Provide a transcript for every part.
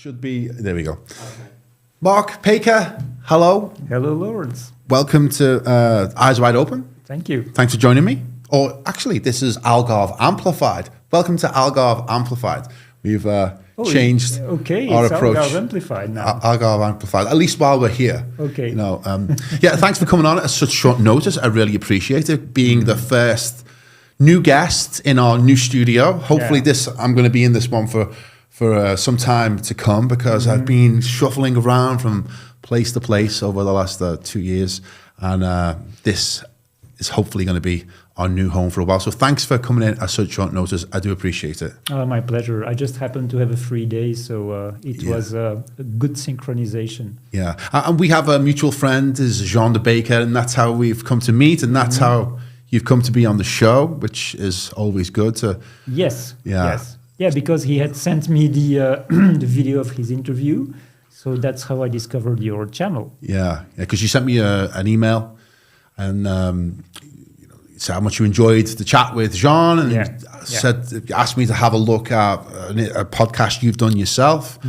Should be, there we go. Okay. Mark Paker, hello. Hello, Laurence. Welcome to Eyes Wide Open. Thank you. Thanks for joining me. Or actually, this is Algarve Amplified. Welcome to Algarve Amplified. We've changed our approach. Algarve Amplified now. Algarve Amplified, at least while we're here. Okay. You know, yeah, thanks for coming on at such short notice. I really appreciate it. Being the first new guest in our new studio. Hopefully I'm going to be in this one for some time to come, because I've been shuffling around from place to place over the last 2 years, and this is hopefully going to be our new home for a while. So thanks for coming in at such short notice. I do appreciate it. My pleasure. I just happened to have a free day, so it was a good synchronization. Yeah, and we have a mutual friend, is Jean de Baker, and that's how we've come to meet, and that's how you've come to be on the show, which is always good. Yes. Yeah, because he had sent me the the video of his interview, so that's how I discovered your channel. Yeah, because you sent me an email, and you said how much you enjoyed the chat with Jean, and asked me to have a look at a podcast you've done yourself,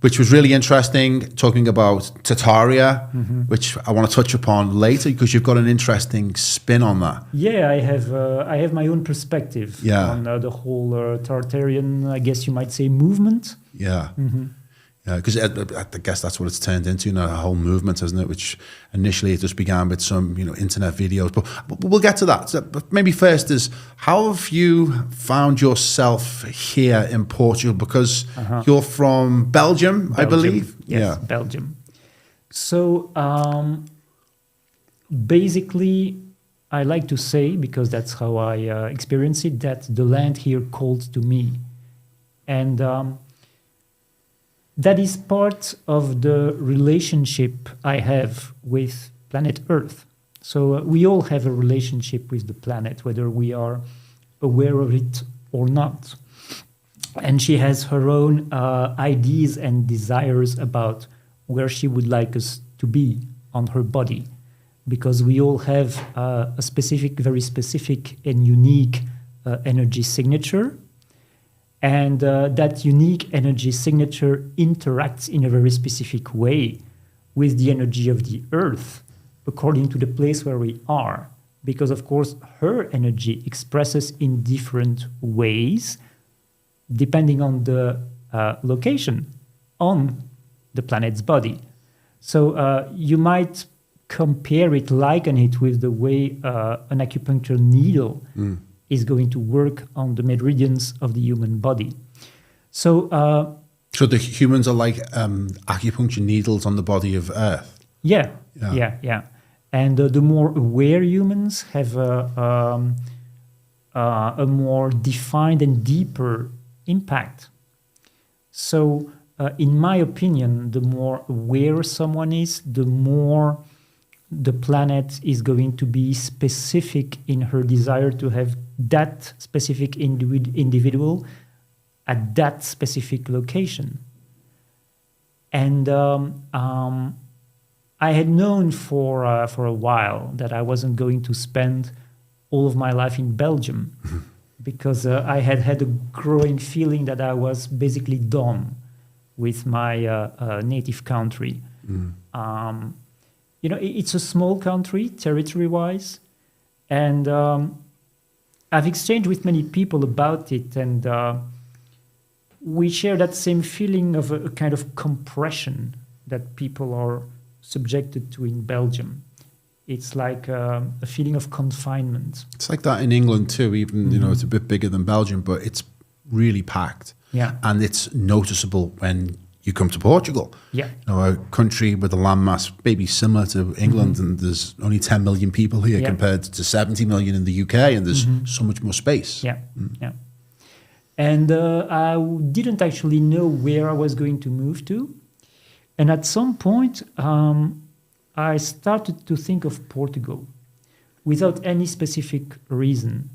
which was really interesting, talking about Tartaria, which I want to touch upon later, because you've got an interesting spin on that. Yeah, I have my own perspective on the whole Tartarian, I guess you might say, movement. Yeah. Yeah, because I guess that's what it's turned into, a whole movement, hasn't it? Which initially it just began with some, internet videos, but we'll get to that. So, but maybe first is, how have you found yourself here in Portugal? Because you're from Belgium, I believe. Yes, Belgium. So basically, I like to say, because that's how I experience it, that the land here called to me, and that is part of the relationship I have with planet Earth. So we all have a relationship with the planet, whether we are aware of it or not. And she has her own ideas and desires about where she would like us to be on her body, because we all have a specific, very specific and unique energy signature. And that unique energy signature interacts in a very specific way with the energy of the Earth, according to the place where we are. Because, of course, her energy expresses in different ways, depending on the location on the planet's body. So you might compare it, liken it with the way an acupuncture needle is going to work on the meridians of the human body. So the humans are like acupuncture needles on the body of Earth. Yeah. And the more aware humans have a more defined and deeper impact. So in my opinion, the more aware someone is, the more the planet is going to be specific in her desire to have that specific individual at that specific location. And I had known for a while that I wasn't going to spend all of my life in Belgium, because I had a growing feeling that I was basically done with my native country. It's a small country, territory-wise, and I've exchanged with many people about it, and we share that same feeling of a kind of compression that people are subjected to in Belgium. It's like a feeling of confinement. It's like that in England too, even, it's a bit bigger than Belgium, but it's really packed. Yeah. And it's noticeable when you come to Portugal. Yeah. A country with a landmass maybe similar to England, and there's only 10 million people here compared to 70 million in the UK, and there's so much more space. Yeah. And I didn't actually know where I was going to move to. And at some point, I started to think of Portugal without any specific reason.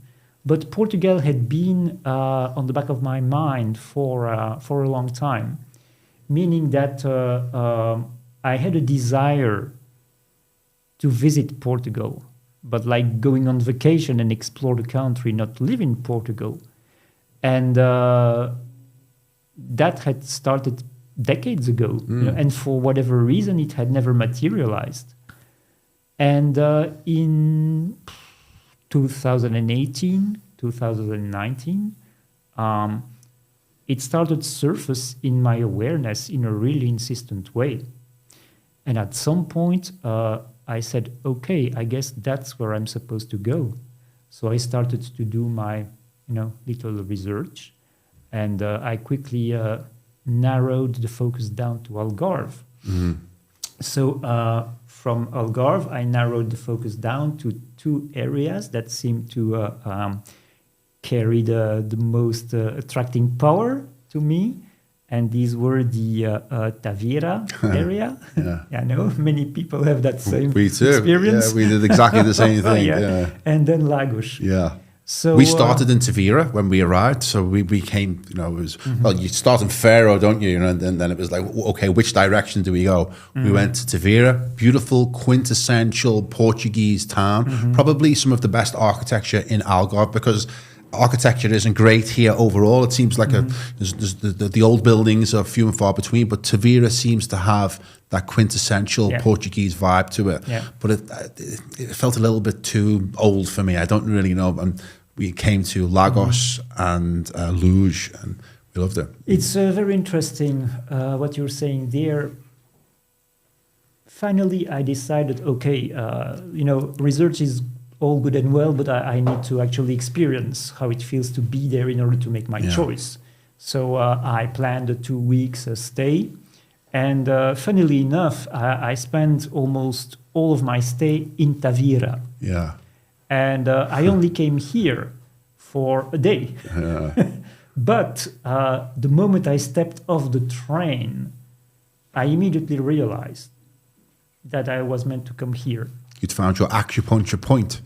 But Portugal had been on the back of my mind for a long time, meaning that I had a desire to visit Portugal, but like going on vacation and explore the country, not live in Portugal. And that had started decades ago, and for whatever reason, it had never materialized. And in 2018, 2019, it started surface in my awareness in a really insistent way. And at some point, I said, okay, I guess that's where I'm supposed to go. So I started to do my, little research, and I quickly narrowed the focus down to Algarve. Mm-hmm. So from Algarve, I narrowed the focus down to 2 areas that seem to carry the most attracting power to me. And these were the Tavira area. Yeah. I know many people have that same experience. Yeah, we did exactly the same thing. Yeah. And then Lagos. Yeah. So we started in Tavira when we arrived. So we came, it was, well, you start in Faro, don't you? And then it was like, okay, which direction do we go? We went to Tavira, beautiful, quintessential Portuguese town, probably some of the best architecture in Algarve, because architecture isn't great here overall. It seems like there's the old buildings are few and far between, but Tavira seems to have that quintessential Portuguese vibe to it. Yeah. But it felt a little bit too old for me. I don't really know. And we came to Lagos and Luge, and we loved it. It's very interesting what you're saying there. Finally, I decided, okay, research is all good and well, but I need to actually experience how it feels to be there in order to make my choice. So I planned a 2 weeks stay. And funnily enough, I spent almost all of my stay in Tavira. Yeah. And I only came here for a day. Yeah. But the moment I stepped off the train, I immediately realized that I was meant to come here. You'd found your acupuncture point.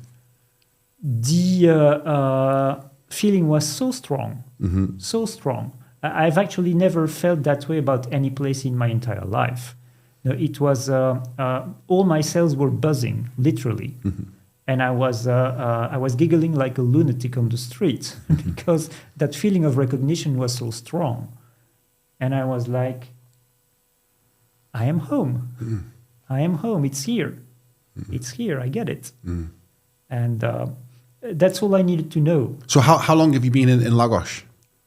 The feeling was so strong, so strong. I've actually never felt that way about any place in my entire life. It was all my cells were buzzing, literally, and I was giggling like a lunatic on the street because that feeling of recognition was so strong, and I was like, I am home. I am home. It's here. It's here. I get it. And that's all I needed to know. So how long have you been in Lagos?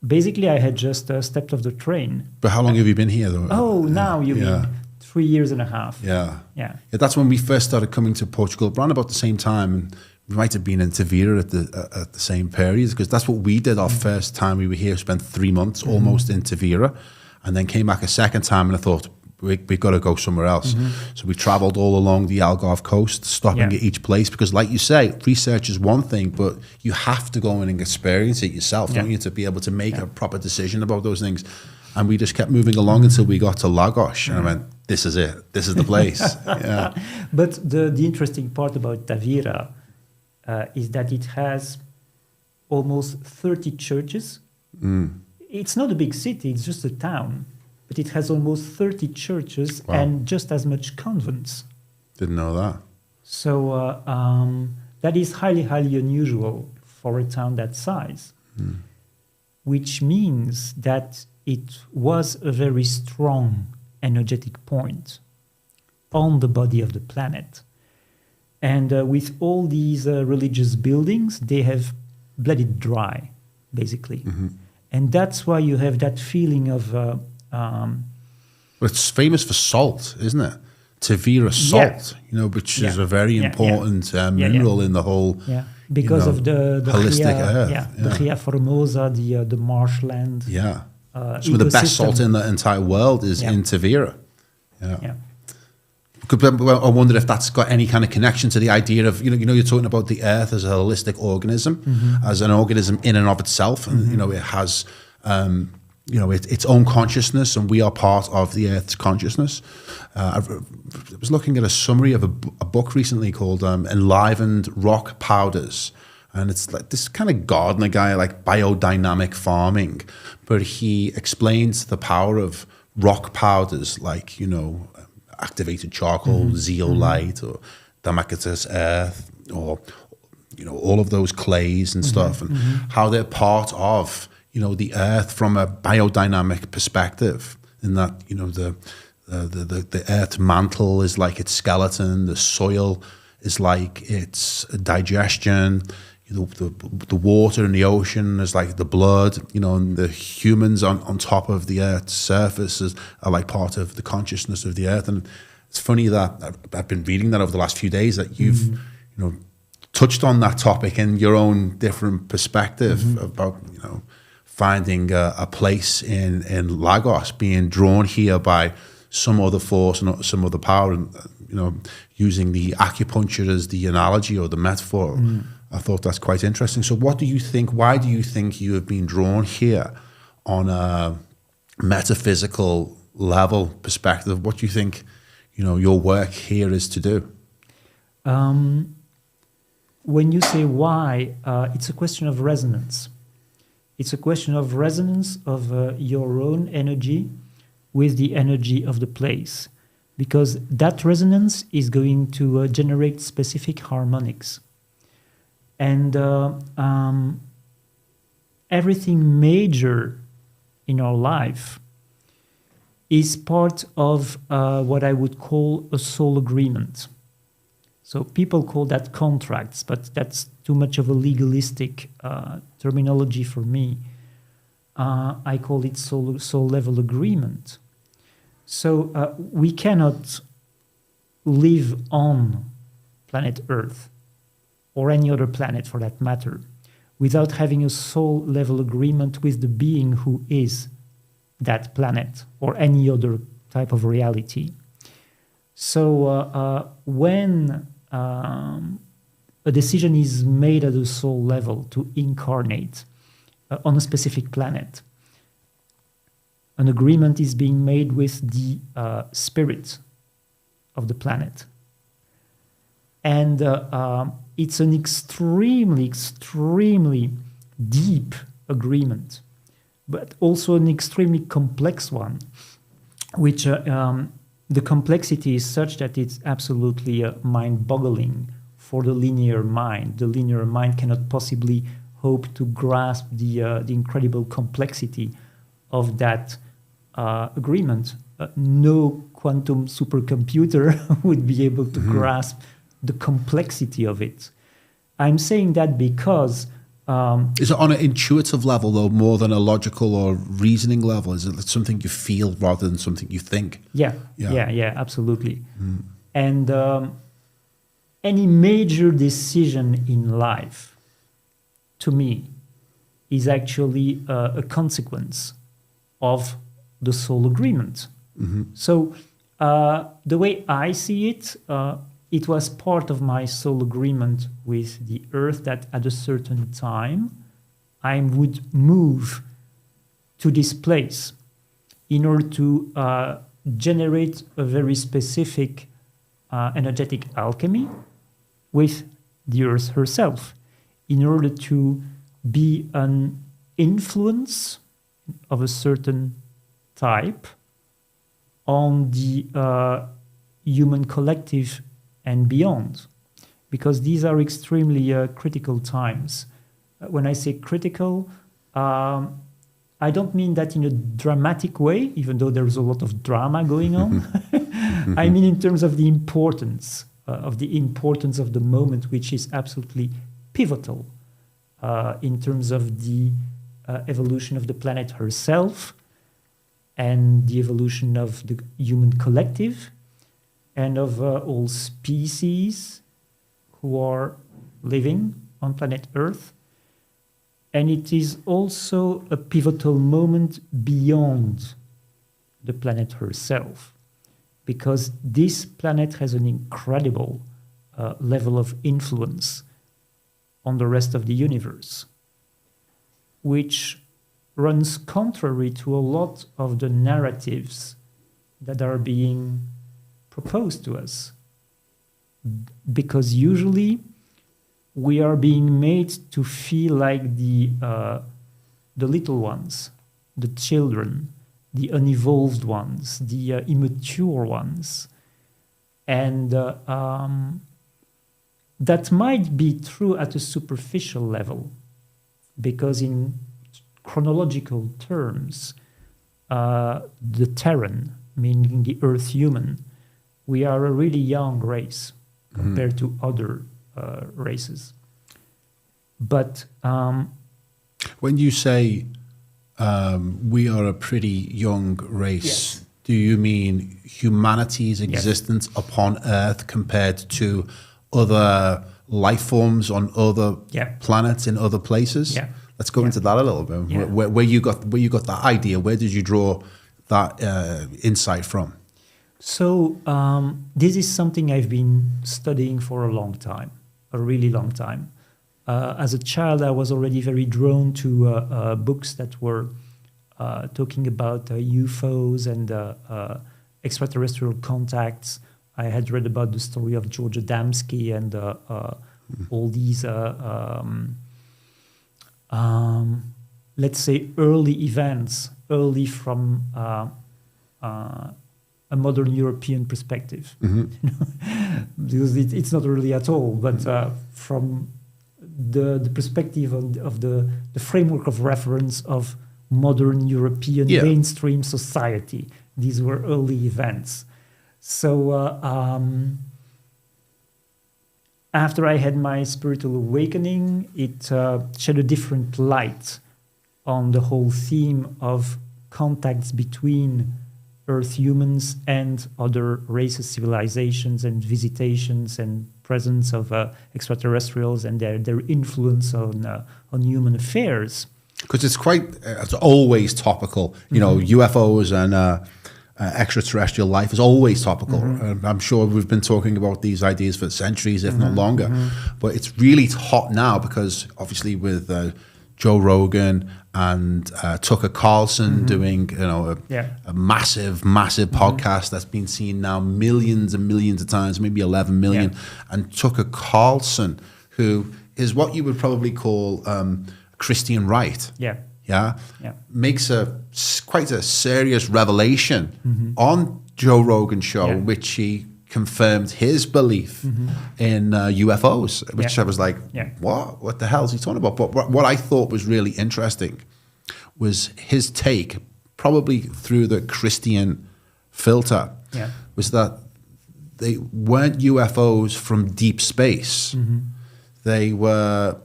Basically, I had just stepped off the train. But how long have you been here, though? Oh, now you mean 3 years and a half. Yeah. Yeah. That's when we first started coming to Portugal, around about the same time. And we might have been in Tavira at the same period, because that's what we did our first time we were here, spent 3 months almost in Tavira, and then came back a second time, and I thought, we've got to go somewhere else. So we traveled all along the Algarve coast, stopping at each place, because like you say, research is one thing, but you have to go in and experience it yourself, don't you, to be able to make a proper decision about those things. And we just kept moving along until we got to Lagos, and I went, this is it. This is the place. Yeah. But the interesting part about Tavira is that it has almost 30 churches. It's not a big city, it's just a town. But it has almost 30 churches and just as much convents. Didn't know that. So that is highly, highly unusual for a town that size, which means that it was a very strong energetic point on the body of the planet. And with all these religious buildings, they have bled it dry, basically. And that's why you have that feeling of... Well, it's famous for salt, isn't it? Tavira salt, which is a very important mineral in the whole because of the holistic earth. The Ria Formosa, the marshland. Yeah. Some of the best salt in the entire world is in Tavira. Yeah. I wonder if that's got any kind of connection to the idea of, you're talking about the earth as a holistic organism, as an organism in and of itself. And, it has... its own consciousness, and we are part of the Earth's consciousness. I was looking at a summary of a book recently called Enlivened Rock Powders, and it's like this kind of gardener guy, like biodynamic farming, but he explains the power of rock powders, like, activated charcoal, zeolite, or Damascus earth, or, all of those clays and stuff, and how they're part of the earth from a biodynamic perspective. in that, you know, the earth mantle is like its skeleton, the soil is like its digestion, you know, the water in the ocean is like the blood, you know, and the humans on top of the earth's surface are like part of the consciousness of the earth. And it's funny that I've been reading that over the last few days, that you've, you know, touched on that topic in your own different perspective about, you know, finding a place in Lagos, being drawn here by some other force and some other power, and, you know, using the acupuncture as the analogy or the metaphor. I thought that's quite interesting. So what do you think, why do you think you have been drawn here on a metaphysical level perspective? What do you think, you know, your work here is to do? When you say why, it's a question of resonance. It's a question of resonance of your own energy with the energy of the place, because that resonance is going to generate specific harmonics. And everything major in our life is part of what I would call a soul agreement. So people call that contracts, but that's too much of a legalistic terminology for me. I call it soul level agreement. So we cannot live on planet Earth, or any other planet for that matter, without having a soul level agreement with the being who is that planet or any other type of reality. So when a decision is made at a soul level to incarnate on a specific planet, an agreement is being made with the spirit of the planet. And it's an extremely, extremely deep agreement, but also an extremely complex one, which the complexity is such that it's absolutely mind-boggling for the linear mind. The linear mind cannot possibly hope to grasp the incredible complexity of that agreement. No quantum supercomputer would be able to grasp the complexity of it. I'm saying that because... is it on an intuitive level, though, more than a logical or reasoning level? Is it something you feel rather than something you think? Yeah, absolutely. And any major decision in life, to me, is actually a consequence of the soul agreement. So the way I see it, it was part of my soul agreement with the Earth that at a certain time I would move to this place in order to generate a very specific energetic alchemy with the Earth herself, in order to be an influence of a certain type on the human collective and beyond, because these are extremely critical times. When I say critical, I don't mean that in a dramatic way, even though there's a lot of drama going on. I mean in terms of the importance of the moment, which is absolutely pivotal in terms of the evolution of the planet herself and the evolution of the human collective and of all species who are living on planet Earth. And it is also a pivotal moment beyond the planet herself, because this planet has an incredible level of influence on the rest of the universe, which runs contrary to a lot of the narratives that are being proposed to us. Because usually we are being made to feel like the little ones, the children, the unevolved ones, the immature ones. And that might be true at a superficial level, because in chronological terms, the Terran, meaning the Earth human, we are a really young race compared to other races. But when you say we are a pretty young race, yes. Do you mean humanity's existence upon Earth compared to other life forms on other planets in other places? Yeah. Let's go into that a little bit. Yeah. Where you got that idea? Where did you draw that insight from? So this is something I've been studying for a long time, a really long time. As a child, I was already very drawn to books that were talking about UFOs and extraterrestrial contacts. I had read about the story of George Adamski and all these, let's say, early events, early from a modern European perspective. Because it's not really at all, but from the perspective of the framework of reference of modern European mainstream society. These were early events. So after I had my spiritual awakening, it shed a different light on the whole theme of contacts between Earth humans and other races, civilizations, and visitations and presence of extraterrestrials and their influence on human affairs. Because it's always topical. You know, UFOs and extraterrestrial life is always topical. I'm sure we've been talking about these ideas for centuries, if not longer. But it's really hot now because obviously with Joe Rogan and Tucker Carlson doing, a massive podcast that's been seen now millions and millions of times, maybe 11 million. And Tucker Carlson, who is what you would probably call Christian right. Makes quite a serious revelation on Joe Rogan's show, in which he confirmed his belief in UFOs, which I was like, what the hell is he talking about? But what I thought was really interesting was his take, probably through the Christian filter, was that they weren't UFOs from deep space. They were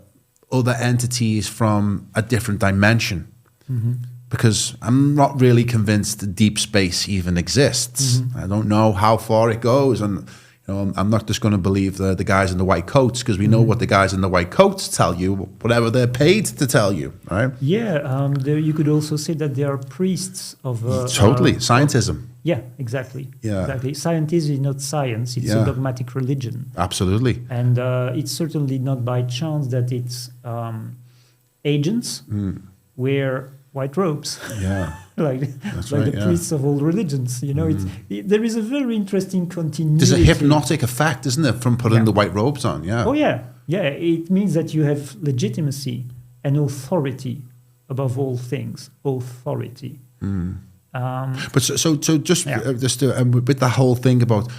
other entities from a different dimension. Because I'm not really convinced deep space even exists. I don't know how far it goes, and I'm not just going to believe the guys in the white coats, because we know what the guys in the white coats tell you, whatever they're paid to tell you, right? You could also say that they are priests of totally scientism. Exactly. Scientism is not science; it's a dogmatic religion. Absolutely. And it's certainly not by chance that its agents wear white robes. like the priests of all religions. There is a very interesting continuity. There's a hypnotic effect, isn't it, from putting the white robes on? It means that you have legitimacy and authority above all things. Authority. But so just with the whole thing about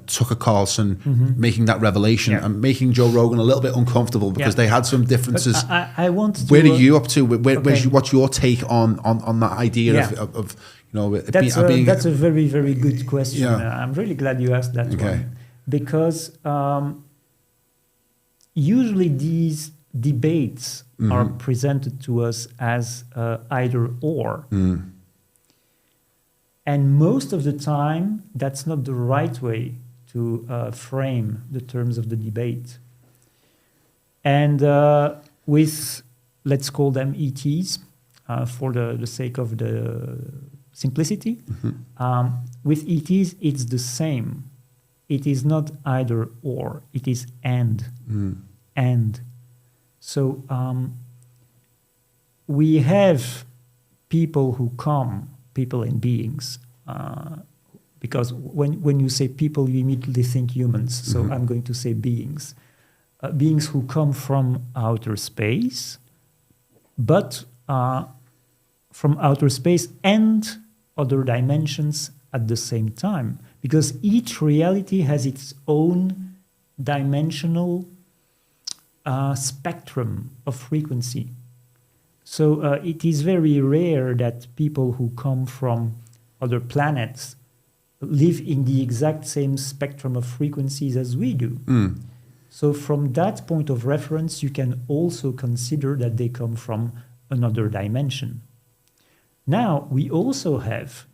Tucker Carlson making that revelation and making Joe Rogan a little bit uncomfortable because they had some differences. I want to, where are you up to? What's your take on that idea of that's a very, very good question. I'm really glad you asked that one, because usually these debates are presented to us as either or. And most of the time, that's not the right way to frame the terms of the debate. And with, let's call them ETs, for the sake of the simplicity, with ETs, it's the same. It is not either or, it is and. And. So we have people who come, people and beings, because when you say people, you immediately think humans. So I'm going to say beings. Beings who come from outer space, but from outer space and other dimensions at the same time. Because each reality has its own dimensional spectrum of frequency. So it is very rare that people who come from other planets live in the exact same spectrum of frequencies as we do. So from that point of reference, you can also consider that they come from another dimension. Now, we also have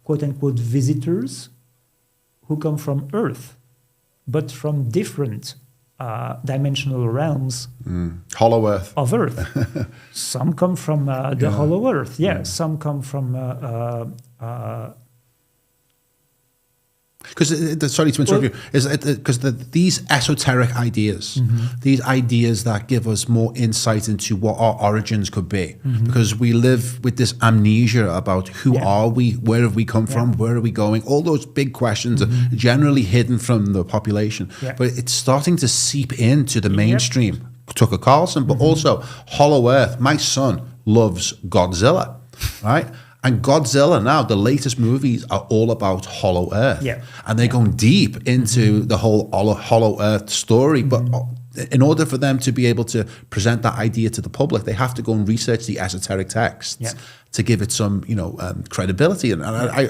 quote-unquote visitors who come from Earth, but from different dimensional realms. Hollow Earth. Of Earth. Some come from the Hollow Earth, some come from... Because, sorry to interrupt you, because these esoteric ideas, these ideas that give us more insight into what our origins could be, because we live with this amnesia about who are we, where have we come from, where are we going, all those big questions are generally hidden from the population, but it's starting to seep into the mainstream. Tucker Carlson, but also Hollow Earth. My son loves Godzilla, right? And Godzilla now, the latest movies are all about Hollow Earth. And they're going deep into the whole Hollow Earth story. But in order for them to be able to present that idea to the public, they have to go and research the esoteric texts to give it some, credibility. And I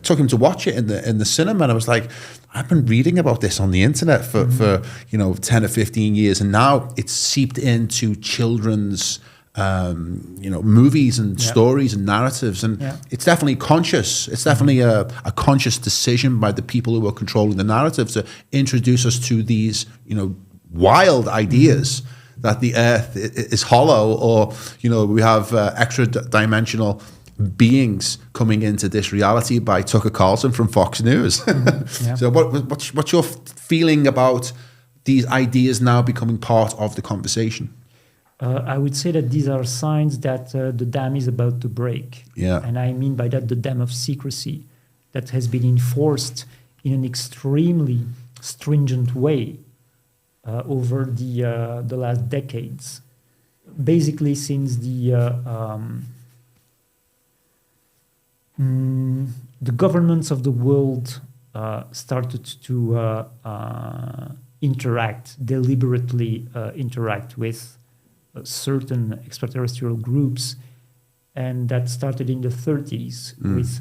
took him to watch it in the cinema, and I was like, I've been reading about this on the internet for 10 or 15 years, and now it's seeped into children's movies and stories and narratives, and it's definitely conscious. It's definitely a conscious decision by the people who are controlling the narrative to introduce us to these, wild ideas that the Earth is hollow, or we have extra dimensional beings coming into this reality by Tucker Carlson from Fox News. So, what's your feeling about these ideas now becoming part of the conversation? I would say that these are signs that the dam is about to break. And I mean by that the dam of secrecy that has been enforced in an extremely stringent way over the last decades. Basically, since the governments of the world started to deliberately interact with certain extraterrestrial groups, and that started in the 30s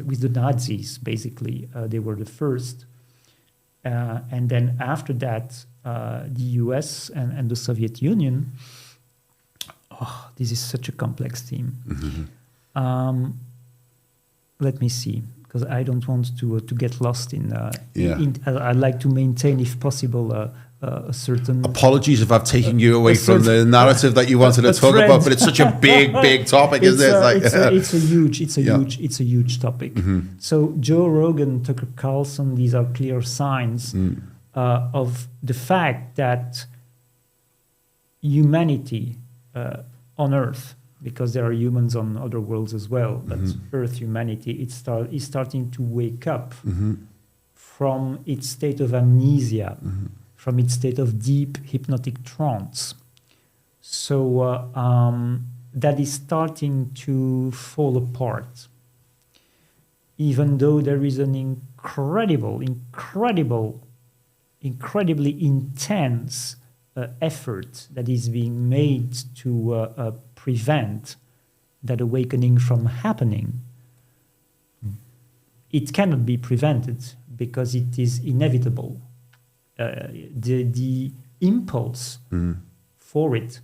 with the Nazis. Basically, they were the first, and then after that, the US and the Soviet Union. Oh, this is such a complex theme. Let me see, because I don't want to get lost in. I'd like to maintain, if possible, a certain. Apologies if I've taken you away from the narrative that you wanted to talk about, but it's such a big topic, isn't it? It's a huge topic. So Joe Rogan, Tucker Carlson, these are clear signs of the fact that humanity on Earth, because there are humans on other worlds as well, but Earth humanity is starting to wake up from its state of amnesia, from its state of deep hypnotic trance. So that is starting to fall apart, even though there is an incredibly intense effort that is being made to prevent that awakening from happening. It cannot be prevented because it is inevitable. The impulse for it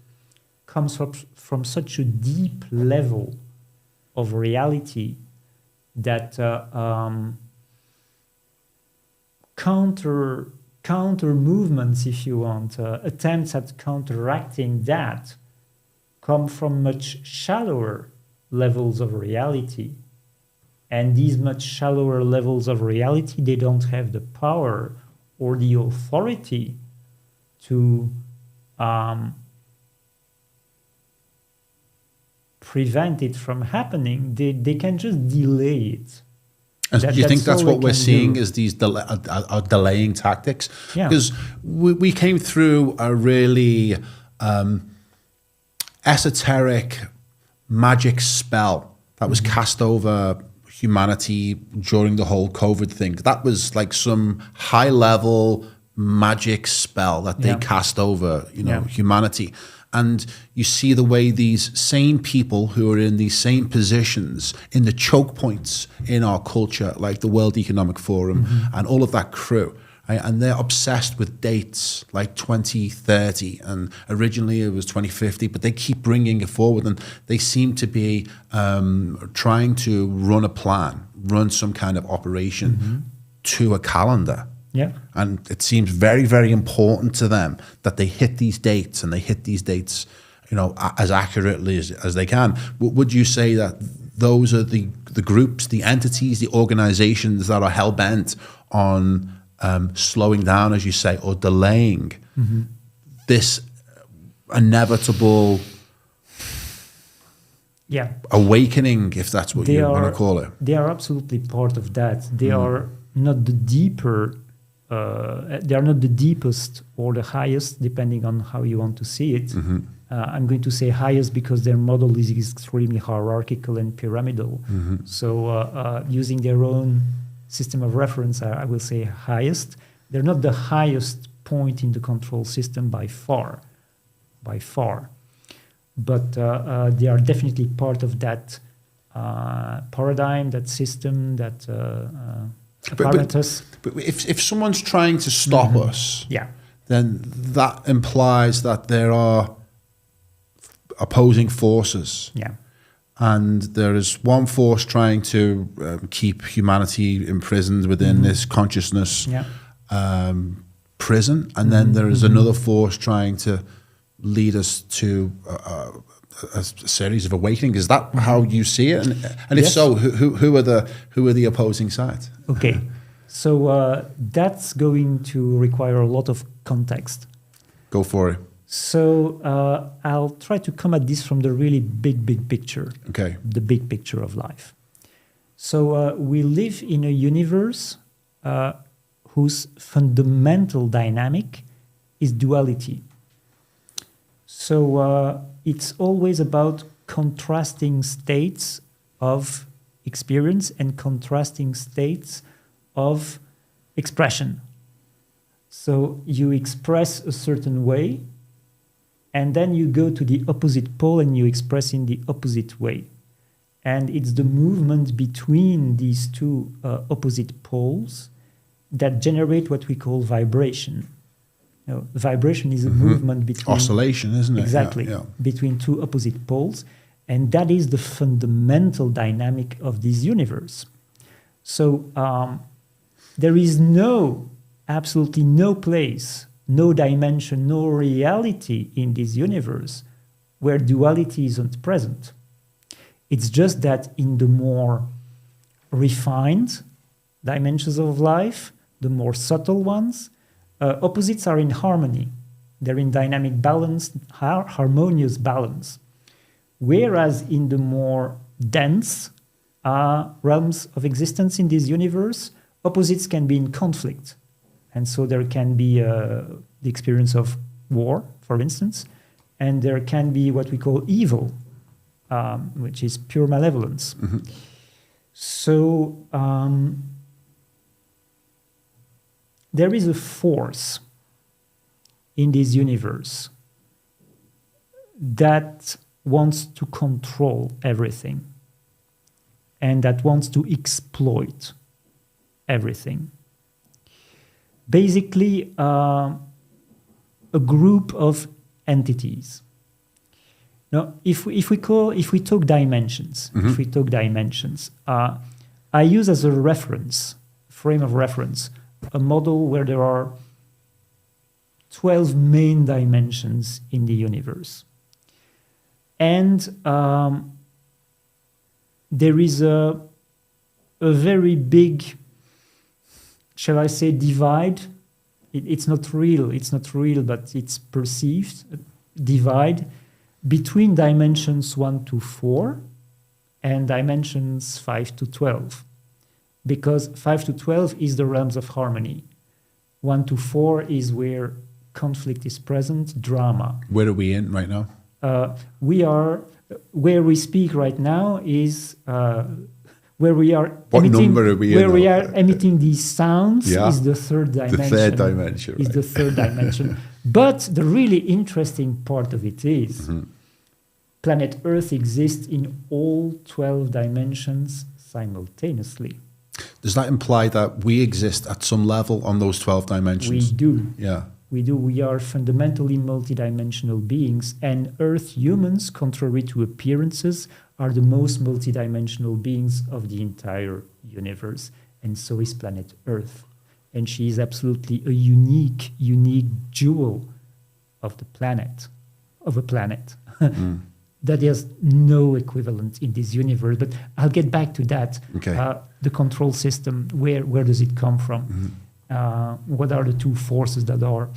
comes from such a deep level of reality that counter movements, if you want, attempts at counteracting that come from much shallower levels of reality. And these much shallower levels of reality, they don't have the power or the authority to prevent it from happening. They can just delay it. Do you think that's what we're seeing is these delaying tactics? Because we came through a really esoteric magic spell that was cast over humanity during the whole COVID thing. That was like some high-level magic spell that they cast over, humanity. And you see the way these same people who are in these same positions, in the choke points in our culture, like the World Economic Forum and all of that crew, right? And they're obsessed with dates like 2030, and originally it was 2050, but they keep bringing it forward, and they seem to be trying to run a plan, run some kind of operation to a calendar. Yeah. And it seems very, very important to them that they hit these dates, and they hit these dates, you know, as accurately as they can. Would you say that those are the groups, the entities, the organizations that are hell-bent on slowing down, as you say, or delaying this inevitable awakening, if that's what you want to call it? They are absolutely part of that. They are not the deeper... they are not the deepest or the highest, depending on how you want to see it. I'm going to say highest because their model is extremely hierarchical and pyramidal. So using their own system of reference, I will say highest. They're not the highest point in the control system by far. But they are definitely part of that paradigm, that system, that... But if someone's trying to stop us, then that implies that there are opposing forces. And there is one force trying to keep humanity imprisoned within this consciousness prison, and then there is another force trying to lead us to a series of awakening. Is that how you see it? And if so, who are the opposing sides? Okay, so that's going to require a lot of context. Go for it. So I'll try to come at this from the really big picture. Okay. The big picture of life. So we live in a universe whose fundamental dynamic is duality. So it's always about contrasting states of experience and contrasting states of expression. So you express a certain way, and then you go to the opposite pole and you express in the opposite way. And it's the movement between these two opposite poles that generate what we call vibration. You know, vibration is a movement between... Oscillation, isn't it? Exactly, between two opposite poles. And that is the fundamental dynamic of this universe. So there is absolutely no place, no dimension, no reality in this universe where duality isn't present. It's just that in the more refined dimensions of life, the more subtle ones, opposites are in harmony. They're in dynamic balance, harmonious balance. Whereas in the more dense realms of existence in this universe, opposites can be in conflict. And so there can be the experience of war, for instance, and there can be what we call evil, which is pure malevolence. So there is a force in this universe that wants to control everything and that wants to exploit everything. Basically, a group of entities. Now, if we talk dimensions, I use as a reference, frame of reference, a model where there are 12 main dimensions in the universe. And there is a very big, shall I say, divide. It's not real, but it's perceived, divide between dimensions 1 to 4 and dimensions 5 to 12. Because 5 to 12 is the realms of harmony. 1 to 4 is where conflict is present, drama. Where are we in right now? Where we speak right now is where we are what emitting, number are we where in we are emitting these sounds is the third dimension. The third dimension. Is the third dimension. But the really interesting part of it is planet Earth exists in all 12 dimensions simultaneously. Does that imply that we exist at some level on those 12 dimensions? We do. Yeah. We do. We are fundamentally multidimensional beings, and Earth humans, contrary to appearances, are the most multidimensional beings of the entire universe. And so is planet Earth. And she is absolutely a unique jewel of the planet, of a planet. That has no equivalent in this universe. But I'll get back to that. Okay. The control system, where does it come from? What are the two forces that are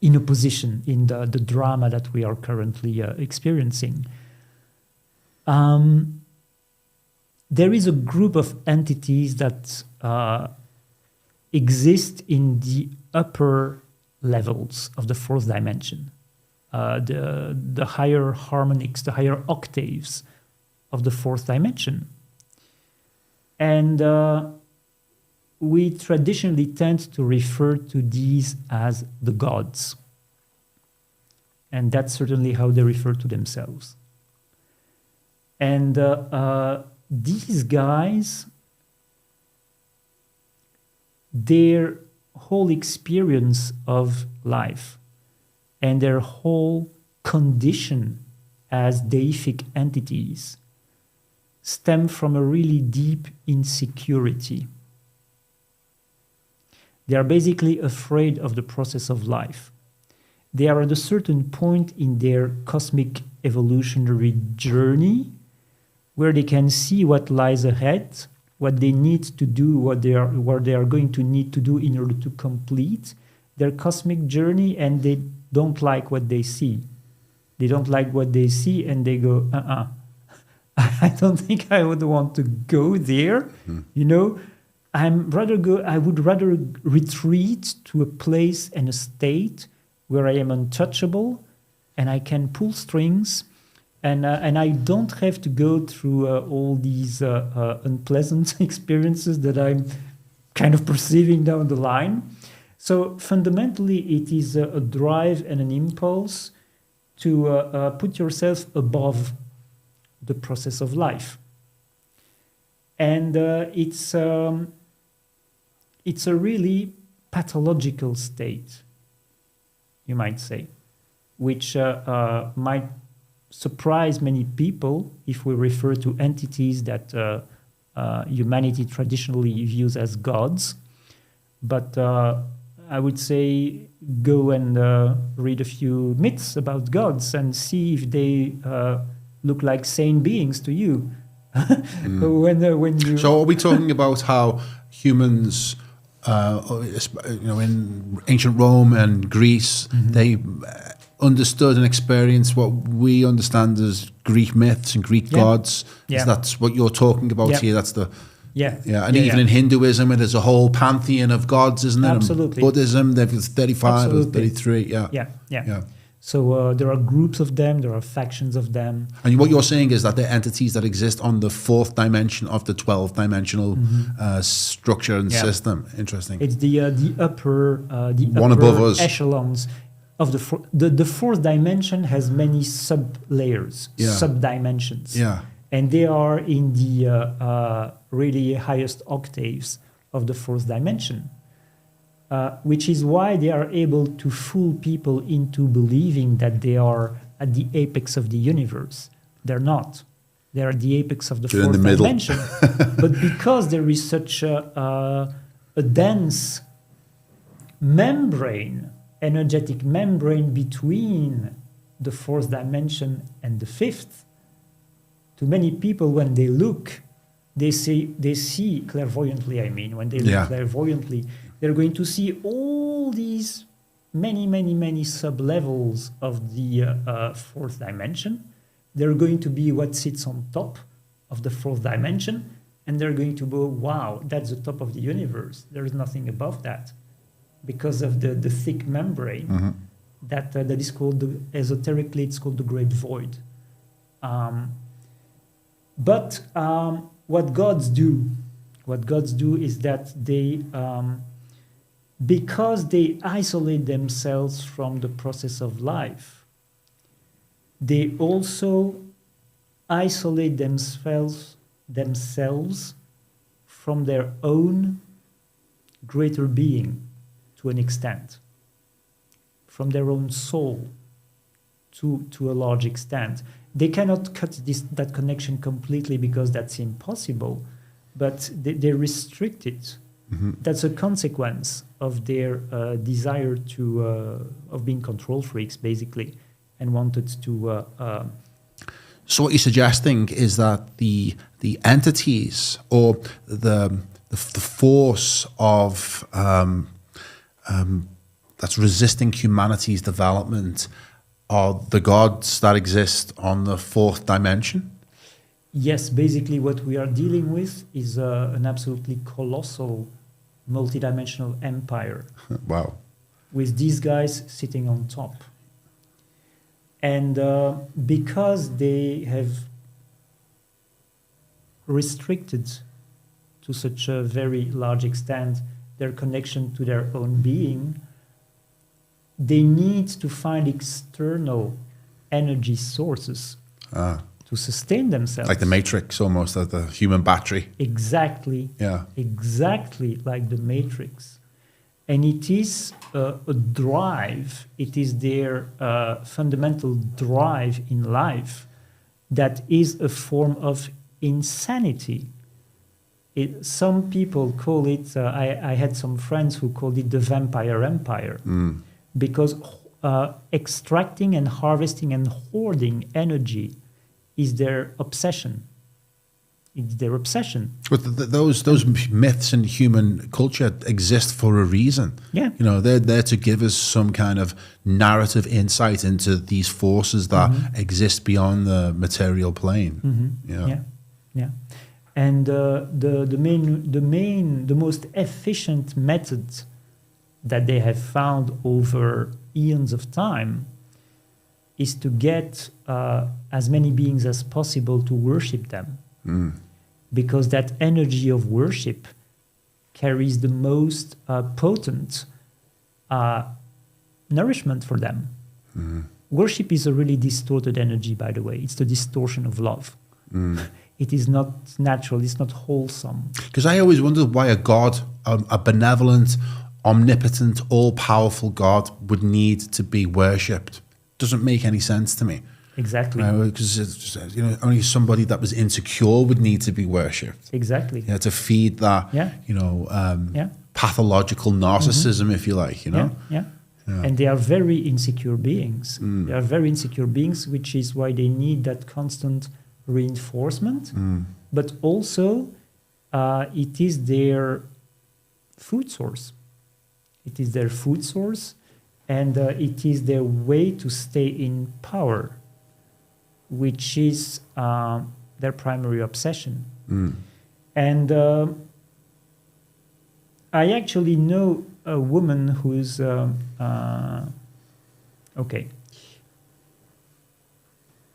in opposition in the drama that we are currently experiencing? There is a group of entities that exist in the upper levels of the fourth dimension. The higher harmonics, the higher octaves of the fourth dimension. And we traditionally tend to refer to these as the gods. And that's certainly how they refer to themselves. And these guys, their whole experience of life and their whole condition as deific entities stem from a really deep insecurity. They are basically afraid of the process of life. They are at a certain point in their cosmic evolutionary journey where they can see what lies ahead, what they need to do, what they are going to need to do in order to complete their cosmic journey, and they don't like what they see. They don't like what they see, and they go, I don't think I would want to go there. You know, I would rather retreat to a place and a state where I am untouchable, and I can pull strings, and I don't have to go through all these unpleasant experiences that I'm kind of perceiving down the line. So fundamentally, it is a drive and an impulse to put yourself above the process of life. And it's a really pathological state, you might say, which might surprise many people if we refer to entities that humanity traditionally views as gods. But I would say go and read a few myths about gods and see if they look like sane beings to you. When you So are we talking about how humans, in ancient Rome and Greece, they understood and experienced what we understand as Greek myths and Greek gods? Yeah. Is that what you're talking about here? That's the... And even in Hinduism, there's a whole pantheon of gods, isn't there? Absolutely. And Buddhism, there's 35 or 33, Yeah. So there are groups of them, there are factions of them. And what you're saying is that they're entities that exist on the fourth dimension of the 12-dimensional structure and system. Interesting. It's the upper one above us echelons of the fourth dimension has many sub-layers, sub-dimensions. Yeah. And they are in the really highest octaves of the fourth dimension, which is why they are able to fool people into believing that they are at the apex of the universe. They're not. They're at the apex of the fourth dimension. But because there is such a dense membrane, energetic membrane between the fourth dimension and the fifth, to many people, when they look, they see clairvoyantly, when they look clairvoyantly, they're going to see all these many sub-levels of the fourth dimension. They're going to be what sits on top of the fourth dimension, and they're going to go, wow, that's the top of the universe. There is nothing above that, because of the thick membrane that is called, esoterically, it's called the Great Void. But what gods do is that because they isolate themselves from the process of life, they also isolate themselves from their own greater being to an extent, from their own soul to a large extent. They cannot cut that connection completely because that's impossible, but they restrict it. Mm-hmm. That's a consequence of their desire of being control freaks, basically, and wanted to. So what you're suggesting is that the entities or the force of that's resisting humanity's development are the gods that exist on the fourth dimension? Yes, basically what we are dealing with is an absolutely colossal multidimensional empire. Wow. With these guys sitting on top. And because they have restricted to such a very large extent their connection to their own being, they need to find external energy sources to sustain themselves. Like the Matrix, almost, like the human battery. Exactly. Yeah. Exactly like the Matrix. And it is a drive, it is their fundamental drive in life that is a form of insanity. Some people call it, I had some friends who called it the vampire empire, because extracting and harvesting and hoarding energy is their obsession. It's their obsession. But those myths in human culture exist for a reason. Yeah. You know, they're there to give us some kind of narrative insight into these forces that exist beyond the material plane. Mm-hmm. Yeah. And the most efficient method that they have found over eons of time is to get as many beings as possible to worship them. Because that energy of worship carries the most potent nourishment for them. Worship is a really distorted energy, by the way. It's the distortion of love. It is not natural. It's not wholesome. Because I always wondered why a god, a benevolent, omnipotent, all-powerful god would need to be worshipped. Doesn't make any sense to me. Exactly. Because only somebody that was insecure would need to be worshipped. Exactly. Yeah, to feed that, pathological narcissism, if you like. Yeah. And they are very insecure beings. They are very insecure beings, which is why they need that constant reinforcement. But also, it is their food source. It is their food source, and it is their way to stay in power, which is their primary obsession. And I actually know a woman who's okay.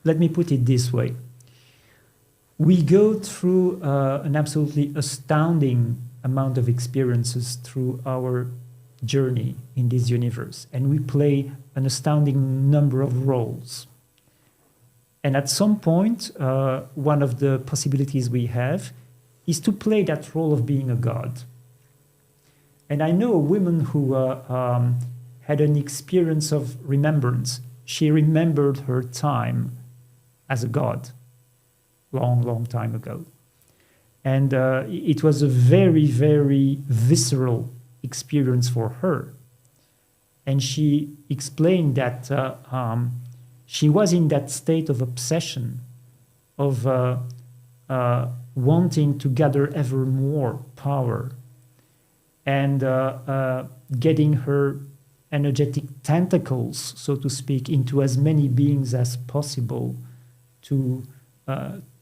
Let me put it this way. We go through an absolutely astounding amount of experiences through our journey in this universe, and we play an astounding number of roles. And at some point, one of the possibilities we have is to play that role of being a god. And I know a woman who had an experience of remembrance. She remembered her time as a god, long time ago. And it was a very, very visceral experience for her. And she explained that she was in that state of obsession, of wanting to gather ever more power, and getting her energetic tentacles, so to speak, into as many beings as possible to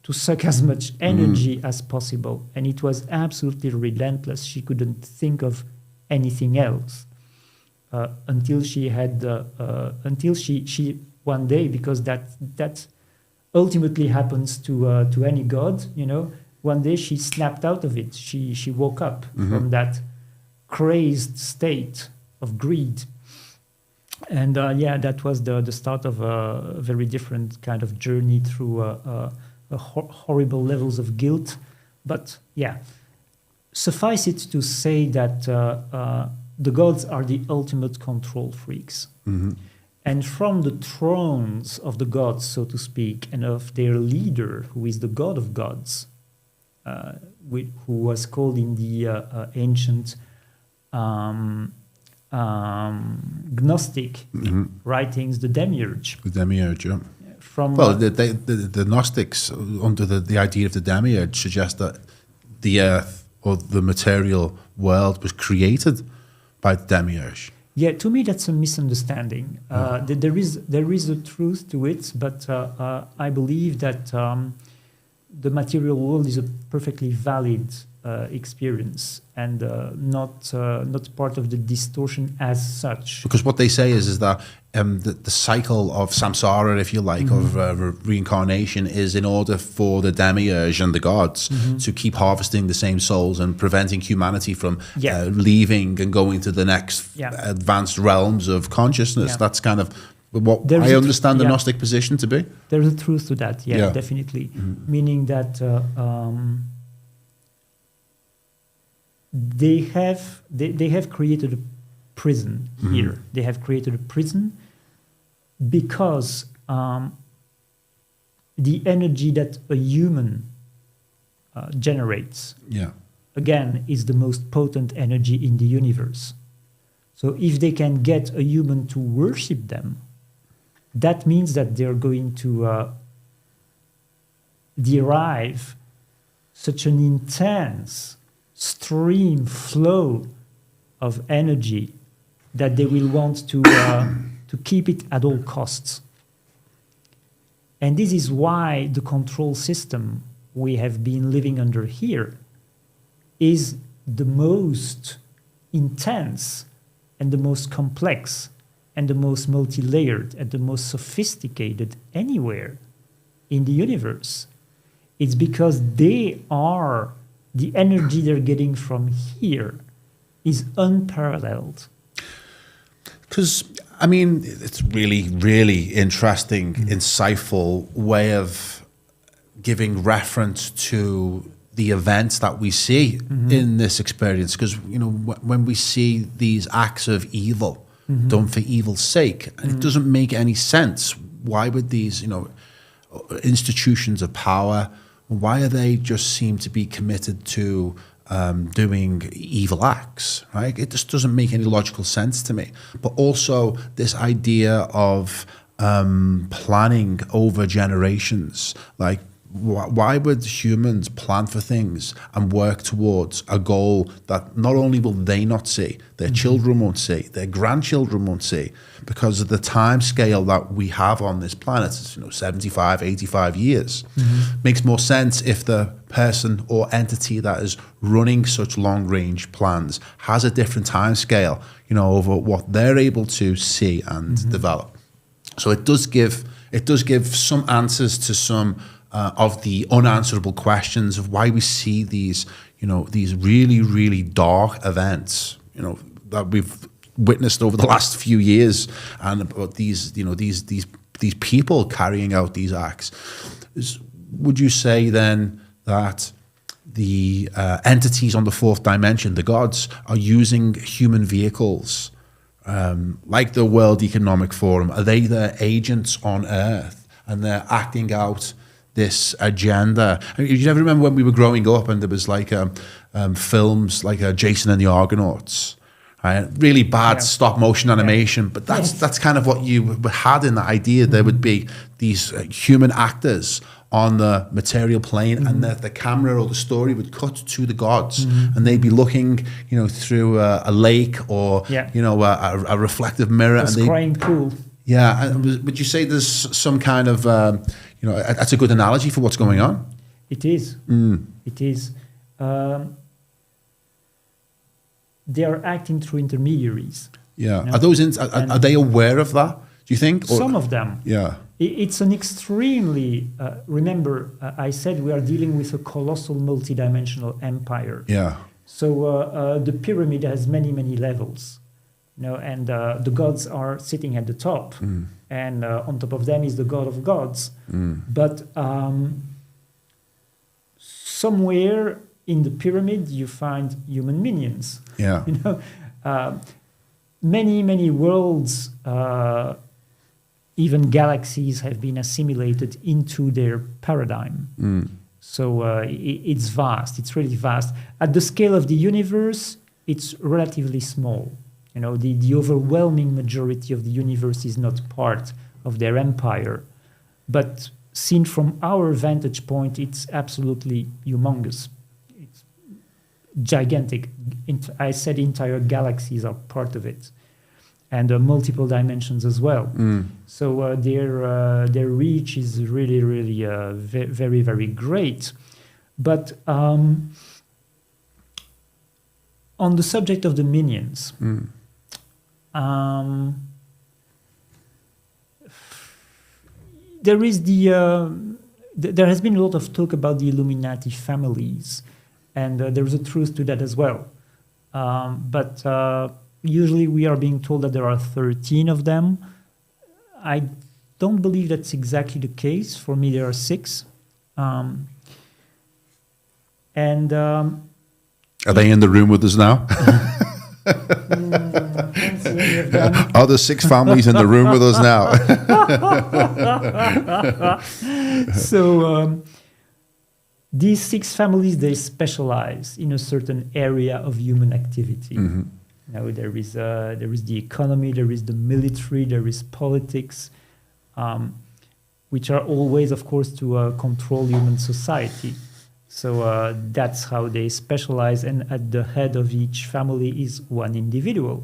suck as much energy as possible. And it was absolutely relentless. She couldn't think of anything else until she had until she one day, because that ultimately happens to any god, one day she snapped out of it. She woke up from that crazed state of greed. And that was the start of a very different kind of journey through horrible levels of guilt. But suffice it to say that the gods are the ultimate control freaks. Mm-hmm. And from the thrones of the gods, so to speak, and of their leader, who is the god of gods, who was called in the ancient Gnostic writings the Demiurge. The Demiurge, yeah. From the Gnostics, under the idea of the Demiurge, suggest that the earth or the material world was created by the Demiurge. Yeah, to me that's a misunderstanding. There is a truth to it, but I believe that the material world is a perfectly valid experience and not part of the distortion as such. Because what they say is that the cycle of samsara, if you like, of reincarnation is in order for the Demiurge and the gods to keep harvesting the same souls and preventing humanity from leaving and going to the next advanced realms of consciousness. Yeah. That's kind of what I understand the Gnostic position to be. There's a truth to that, definitely. Meaning that they have created a prison here. They have created a prison because the energy that a human generates, again, is the most potent energy in the universe. So if they can get a human to worship them, that means that they're going to derive such an intense stream flow of energy that they will want to keep it at all costs. And this is why the control system we have been living under here is the most intense and the most complex and the most multi-layered and the most sophisticated anywhere in the universe. It's because the energy they're getting from here is unparalleled. Because, I mean, it's really, really interesting, insightful way of giving reference to the events that we see in this experience. Because, you know, when we see these acts of evil done for evil's sake, it doesn't make any sense. Why would these, you know, institutions of power, why are they just seem to be committed to doing evil acts, right? It just doesn't make any logical sense to me. But also this idea of planning over generations, like why would humans plan for things and work towards a goal that not only will they not see, their children won't see, their grandchildren won't see, because of the time scale that we have on this planet, it's, you know, 75, 85 years. Makes more sense if the person or entity that is running such long range plans has a different time scale, you know, over what they're able to see and develop. So it does give some answers to some of the unanswerable questions of why we see these, you know, these really, really dark events, you know, that we've witnessed over the last few years, and about these, you know, these people carrying out these acts. Would you say then that the entities on the fourth dimension, the gods, are using human vehicles like the World Economic Forum? Are they the agents on Earth and they're acting out this agenda? I mean, you ever remember when we were growing up and there was like films like Jason and the Argonauts, right? Really bad stop motion animation, but that's kind of what you had in the idea. There would be these human actors on the material plane, and the camera or the story would cut to the gods, and they'd be looking, you know, through a lake or you know, a reflective mirror, a scrying pool. Yeah, and would you say there's some kind of you know, that's a good analogy for what's going on? It is. It is. They are acting through intermediaries. Yeah. You know? Are those are they aware of that, do you think? Or, some of them. Yeah. It's an extremely, remember, I said we are dealing with a colossal multidimensional empire. Yeah. So the pyramid has many, many levels, and the gods are sitting at the top, and on top of them is the god of gods. But somewhere in the pyramid you find human minions. Yeah. Many, many worlds, even galaxies, have been assimilated into their paradigm. So it's vast. It's really vast. At the scale of the universe, it's relatively small. The overwhelming majority of the universe is not part of their empire. But seen from our vantage point, it's absolutely humongous. It's gigantic. I said entire galaxies are part of it, and multiple dimensions as well. So their reach is really, really very, very great. But on the subject of the minions, there is there has been a lot of talk about the Illuminati families, and there is a truth to that as well. But usually we are being told that there are 13 of them. I don't believe that's exactly the case. For me, there are 6. Are they in the room with us now? Can't see any of them. Are there 6 families in the room with us now? So these 6 families, they specialize in a certain area of human activity. Now there is the economy, there is the military, there is politics, which are all ways, of course, to control human society. So that's how they specialize, and at the head of each family is one individual.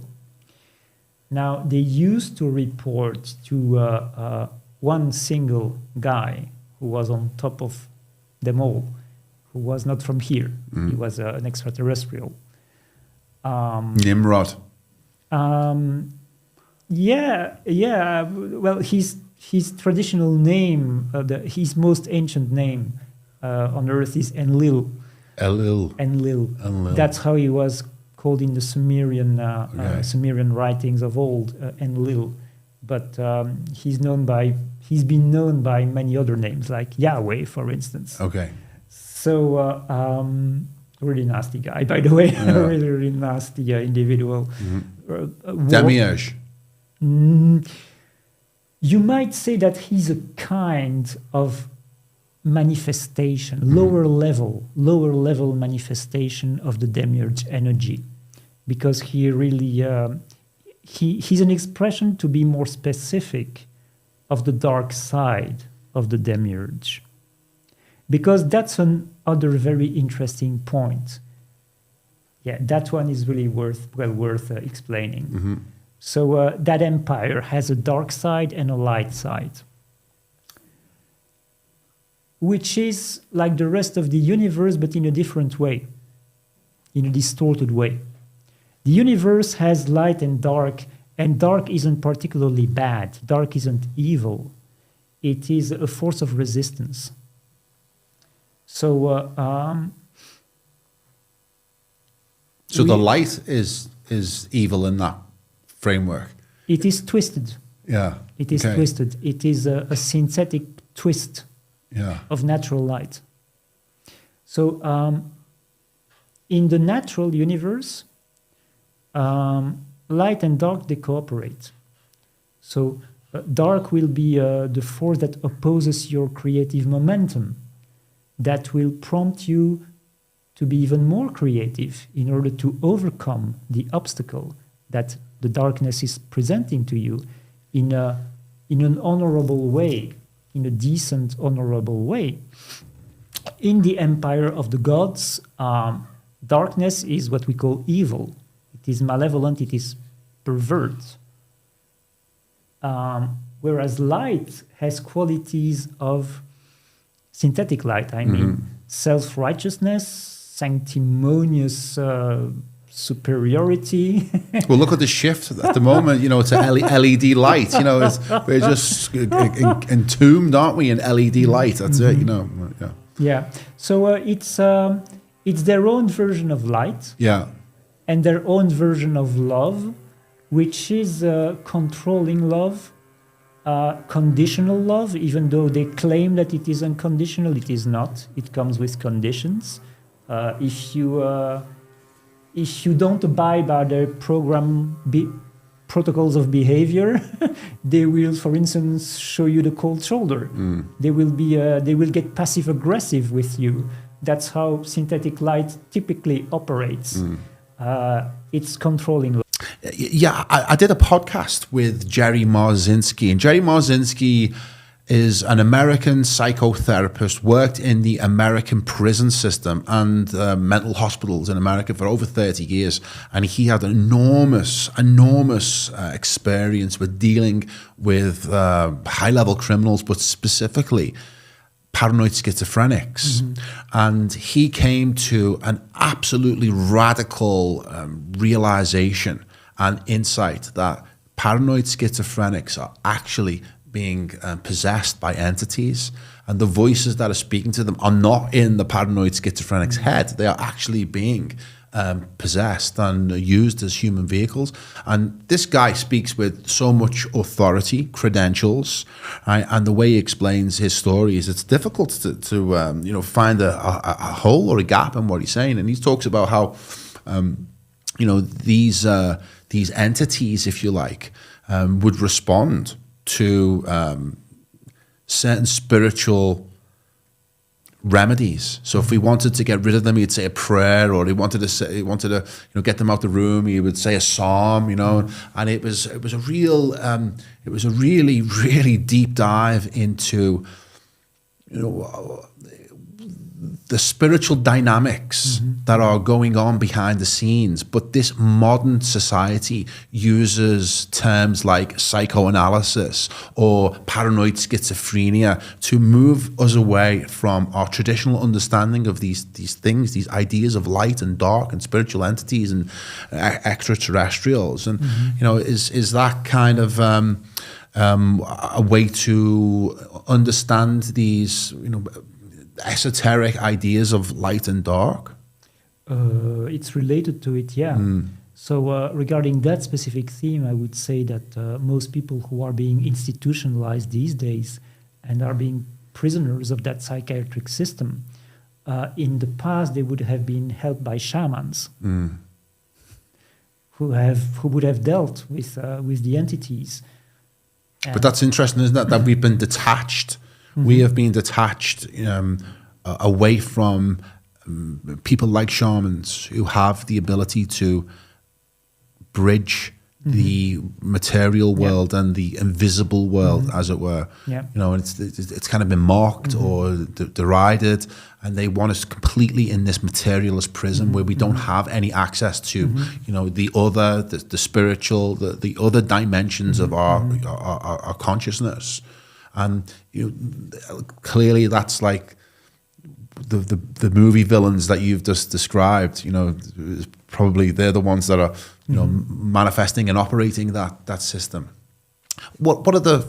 Now, they used to report to one single guy who was on top of them all, who was not from here. He was an extraterrestrial. Nimrod. Yeah. Well, his traditional name, his most ancient name on Earth is Enlil. Enlil. That's how he was called in the Sumerian writings of old, Enlil. But he's been known by many other names, like Yahweh, for instance. Okay. So really nasty guy, by the way. Really, really nasty individual. Demiurge. You might say that he's a kind of manifestation, lower level manifestation of the Demiurge energy, because he really he's an expression, to be more specific, of the dark side of the Demiurge, because that's another very interesting point. Yeah, that one is really worth explaining. So that empire has a dark side and a light side, which is like the rest of the universe, but in a different way, in a distorted way. The universe has light and dark isn't particularly bad. Dark isn't evil. It is a force of resistance. So, the light is evil in that framework. It is twisted. Yeah. It is twisted. It is a synthetic twist. Of natural light. So in the natural universe, light and dark, they cooperate. So dark will be the force that opposes your creative momentum, that will prompt you to be even more creative in order to overcome the obstacle that the darkness is presenting to you in an honorable way, in a decent, honorable way. In the empire of the gods, darkness is what we call evil. It is malevolent, it is pervert. Whereas light has qualities of synthetic light, self-righteousness, sanctimonious superiority. Well, look at the shift at the moment. It's a LED light. We're just entombed, aren't we, in LED light? That's it. Yeah. So it's their own version of light. Yeah. And their own version of love, which is controlling love, conditional love, even though they claim that it is unconditional, it is not. It comes with conditions. If you don't abide by their protocols of behavior, they will, for instance, show you the cold shoulder. They will get passive aggressive with you. That's how synthetic light typically operates. It's controlling. Yeah, I did a podcast with Jerry Marzinski, and Jerry Marzinski is an American psychotherapist, worked in the American prison system and mental hospitals in America for over 30 years. And he had enormous experience with dealing with high-level criminals, but specifically paranoid schizophrenics. And he came to an absolutely radical realization and insight that paranoid schizophrenics are actually being possessed by entities, and the voices that are speaking to them are not in the paranoid schizophrenic's head. They are actually being possessed and used as human vehicles. And this guy speaks with so much authority, credentials, right? And the way he explains his stories, it's difficult to find a hole or a gap in what he's saying. And he talks about how these entities, if you like, would respond to certain spiritual remedies. So if we wanted to get rid of them, he'd say a prayer, or he wanted to get them out the room, he would say a psalm, and it was a really, really deep dive into the spiritual dynamics that are going on behind the scenes. But this modern society uses terms like psychoanalysis or paranoid schizophrenia to move us away from our traditional understanding of these things, these ideas of light and dark and spiritual entities and extraterrestrials. And is that kind of a way to understand these esoteric ideas of light and dark? It's related to it, yeah. So regarding that specific theme, I would say that most people who are being institutionalized these days and are being prisoners of that psychiatric system, in the past they would have been helped by shamans who would have dealt with the entities. But that's interesting, isn't it? That we've been detached. We have been detached away from people like shamans who have the ability to bridge the material world and the invisible world, as it were. And it's kind of been mocked or derided, and they want us completely in this materialist prison where we don't have any access to the other, the spiritual, the other dimensions of our consciousness. And clearly that's like the movie villains that you've just described. Probably they're the ones that are manifesting and operating that system. What are the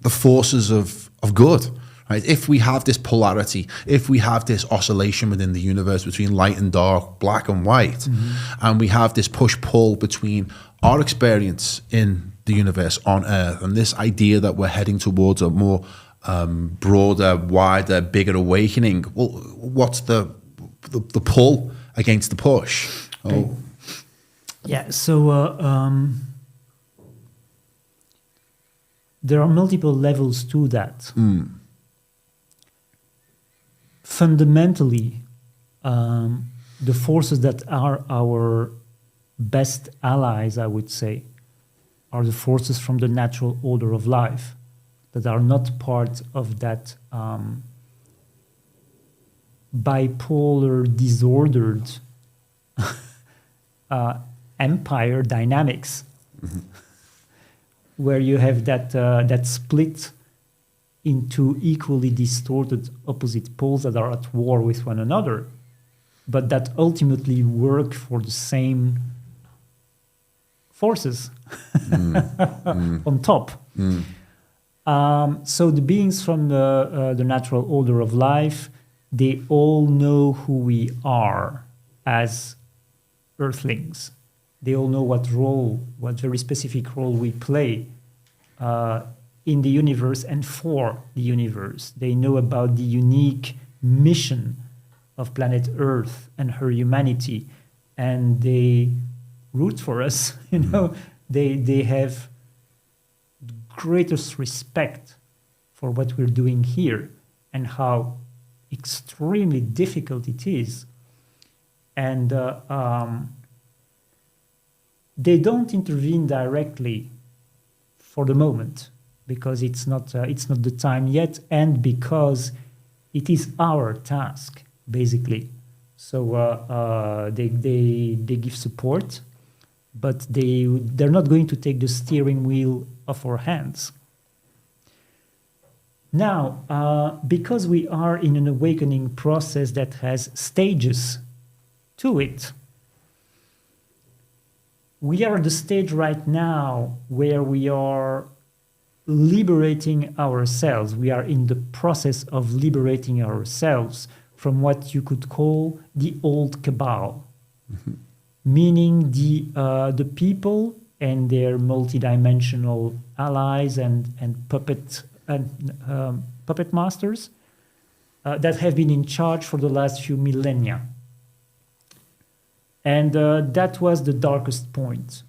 forces of good? Right? If we have this polarity, if we have this oscillation within the universe between light and dark, black and white, and we have this push-pull between our experience in the universe on Earth and this idea that we're heading towards a more broader, wider, bigger awakening, well, what's the pull against the push? Okay. Yeah, so there are multiple levels to that. Fundamentally, the forces that are our best allies, I would say, are the forces from the natural order of life that are not part of that bipolar, disordered empire dynamics, where you have that split into equally distorted opposite poles that are at war with one another, but that ultimately work for the same forces on top. So the beings from the natural order of life, they all know who we are as Earthlings. They all know what very specific role we play in the universe and for the universe. They know about the unique mission of planet Earth and her humanity, and they root for us. They have greatest respect for what we're doing here and how extremely difficult it is. And they don't intervene directly for the moment because it's not the time yet, and because it is our task basically. So they give support, but they're not going to take the steering wheel of our hands. Now, because we are in an awakening process that has stages to it, we are at the stage right now where we are liberating ourselves. We are in the process of liberating ourselves from what you could call the old cabal, meaning the people and their multidimensional allies and puppet masters that have been in charge for the last few millennia. And that was the darkest point,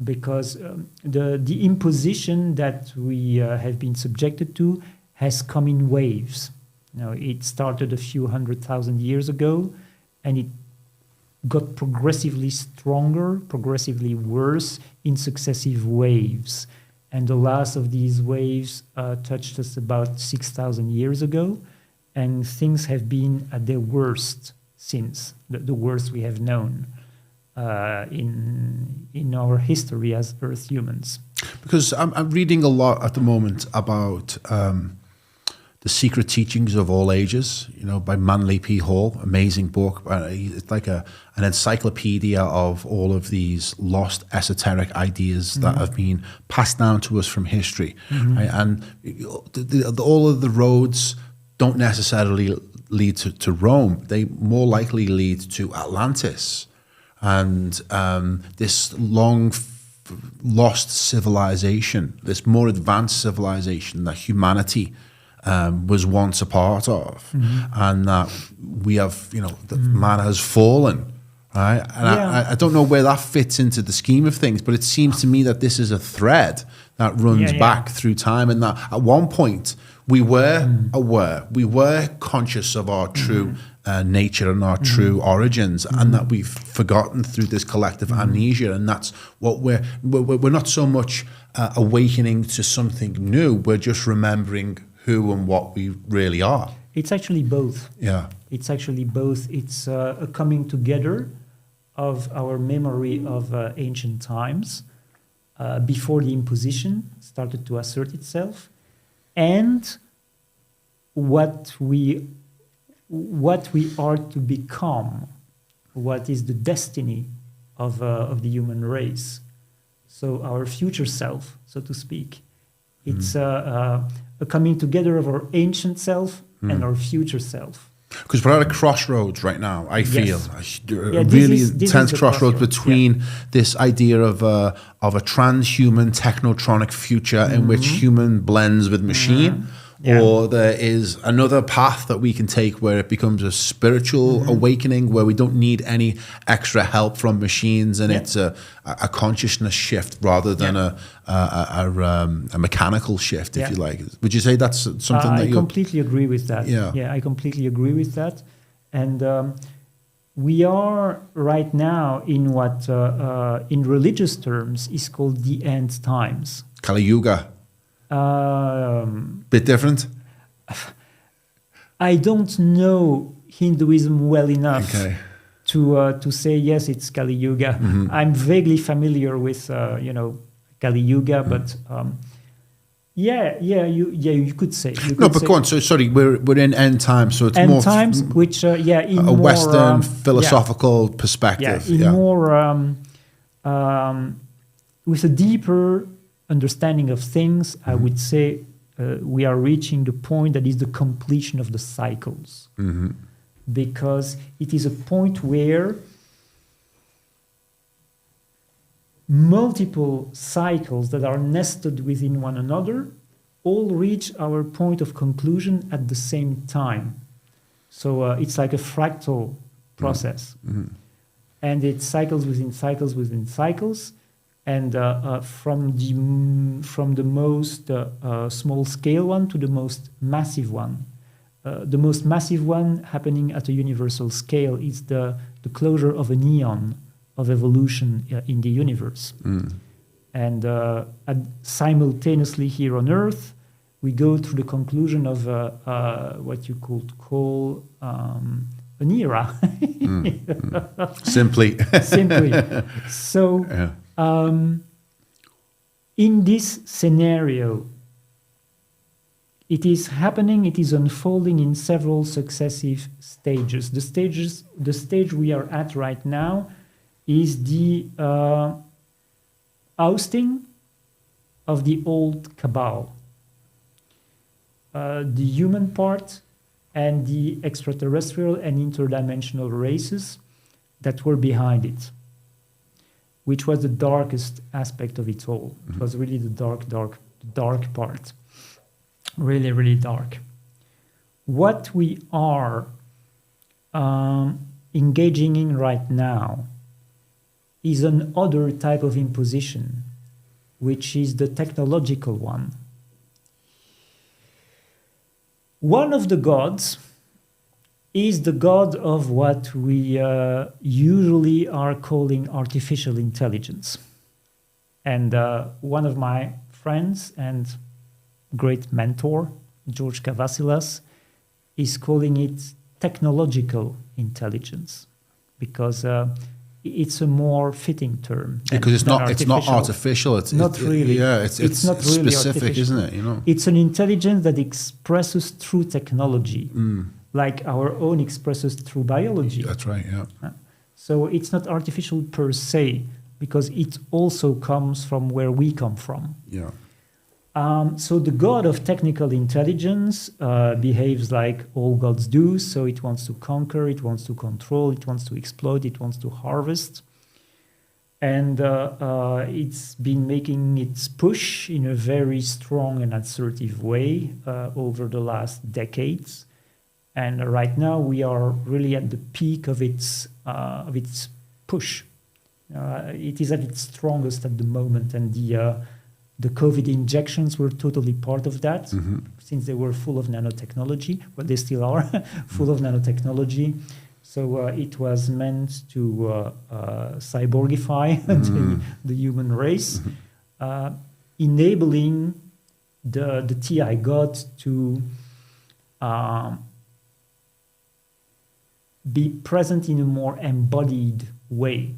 because the imposition that we have been subjected to has come in waves. It started a few 100,000 years ago, and it got progressively stronger, progressively worse in successive waves. And the last of these waves touched us about 6,000 years ago, and things have been at their worst since, the worst we have known in our history as Earth humans. Because I'm reading a lot at the moment about the Secret Teachings of All Ages, by Manly P. Hall, amazing book. It's like an encyclopedia of all of these lost esoteric ideas that have been passed down to us from history. Right? And all of the roads don't necessarily lead to Rome. They more likely lead to Atlantis and this long lost civilization, this more advanced civilization that humanity was once a part of, and that we have, man has fallen, right? And I don't know where that fits into the scheme of things, but it seems to me that this is a thread that runs back through time, and that at one point we were aware, we were conscious of our true nature and our true origins, and that we've forgotten through this collective amnesia, and that's what we're not so much awakening to something new, we're just remembering who and what we really are. It's actually both. Yeah. It's actually both. It's a coming together of our memory of ancient times before the imposition started to assert itself, and what we are to become, what is the destiny of the human race. So our future self, so to speak. It's a coming together of our ancient self and our future self. Because we're at a crossroads right now, I feel. A This really is intense crossroads between Yeah. this idea of a transhuman technotronic future in which human blends with machine, or there is another path that we can take where it becomes a spiritual awakening where we don't need any extra help from machines, and it's a consciousness shift rather than a mechanical shift, if you like. Would you say that's something that I completely agree with that. Yeah, I completely agree with that. And we are right now in what in religious terms is called the end times. Kali Yuga. Bit different? I don't know Hinduism well enough to say yes, it's Kali Yuga. I'm vaguely familiar with Kali Yuga, but you could say. Go on. So sorry, we're in end times, so it's end more times, which in a more, Western philosophical perspective. More with a deeper understanding of things, I would say we are reaching the point that is the completion of the cycles. Mm-hmm. Because it is a point where multiple cycles that are nested within one another all reach our point of conclusion at the same time. So it's like a fractal process. Mm-hmm. And it's cycles within cycles within cycles. And from the most small scale one to the most massive one. The most massive one happening at a universal scale is the closure of an eon of evolution in the universe. Mm. And simultaneously here on Earth, we go through the conclusion of what you could call an era. Simply. Simply. So in this scenario, it is happening, it is unfolding in several successive stages. The stage we are at right now is the ousting of the old cabal. The human part and the extraterrestrial and interdimensional races that were behind it, which was the darkest aspect of it all. Mm-hmm. It was really the dark part. Really, really dark. What we are engaging in right now is another type of imposition, which is the technological one. One of the gods is the god of what we usually are calling artificial intelligence. And one of my friends and great mentor, George Kavasilas, is calling it technological intelligence because it's a more fitting term. Because it's not artificial. It's not really. It's not really specific, artificial. Isn't it? You know, it's an intelligence that expresses through technology, like our own expresses through biology. That's right. Yeah. So it's not artificial per se because it also comes from where we come from. Yeah. So the god of technical intelligence behaves like all gods do. So it wants to conquer, it wants to control, it wants to exploit, it wants to harvest. And it's been making its push in a very strong and assertive way over the last decades. And right now we are really at the peak of its push. It is at its strongest at the moment, and the COVID injections were totally part of that, since they were full of nanotechnology. Well, they still are full of nanotechnology. So it was meant to cyborgify the human race, enabling the TI god to be present in a more embodied way,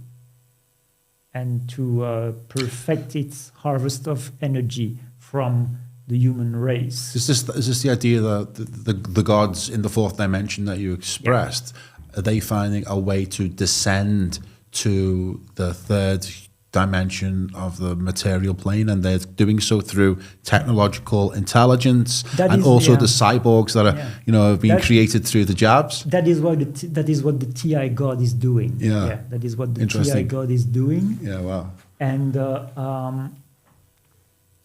and to perfect its harvest of energy from the human race. Is this the idea that the gods in the fourth dimension that you expressed, are they finding a way to descend to the third dimension of the material plane, and they're doing so through technological intelligence and also the cyborgs that are have been created through the jabs? That is what the TI god is doing. That is what the TI god is doing. Yeah, wow. And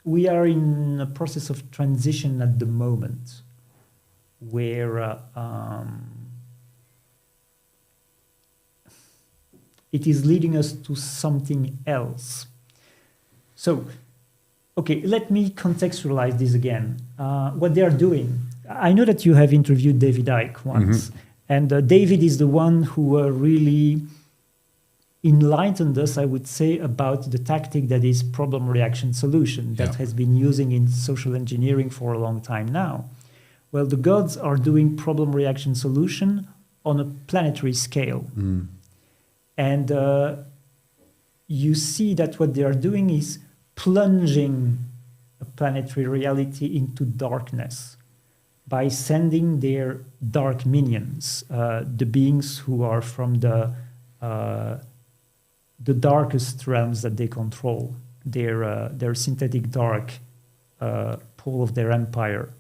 we are in a process of transition at the moment where it is leading us to something else. So, okay, let me contextualize this again. What they are doing. I know that you have interviewed David Icke once, and David is the one who really enlightened us, I would say, about the tactic that is problem, reaction, solution that has been using in social engineering for a long time now. Well, the gods are doing problem, reaction, solution on a planetary scale. And you see that what they are doing is plunging a planetary reality into darkness by sending their dark minions, the beings who are from the darkest realms that they control, their synthetic dark whole of their empire.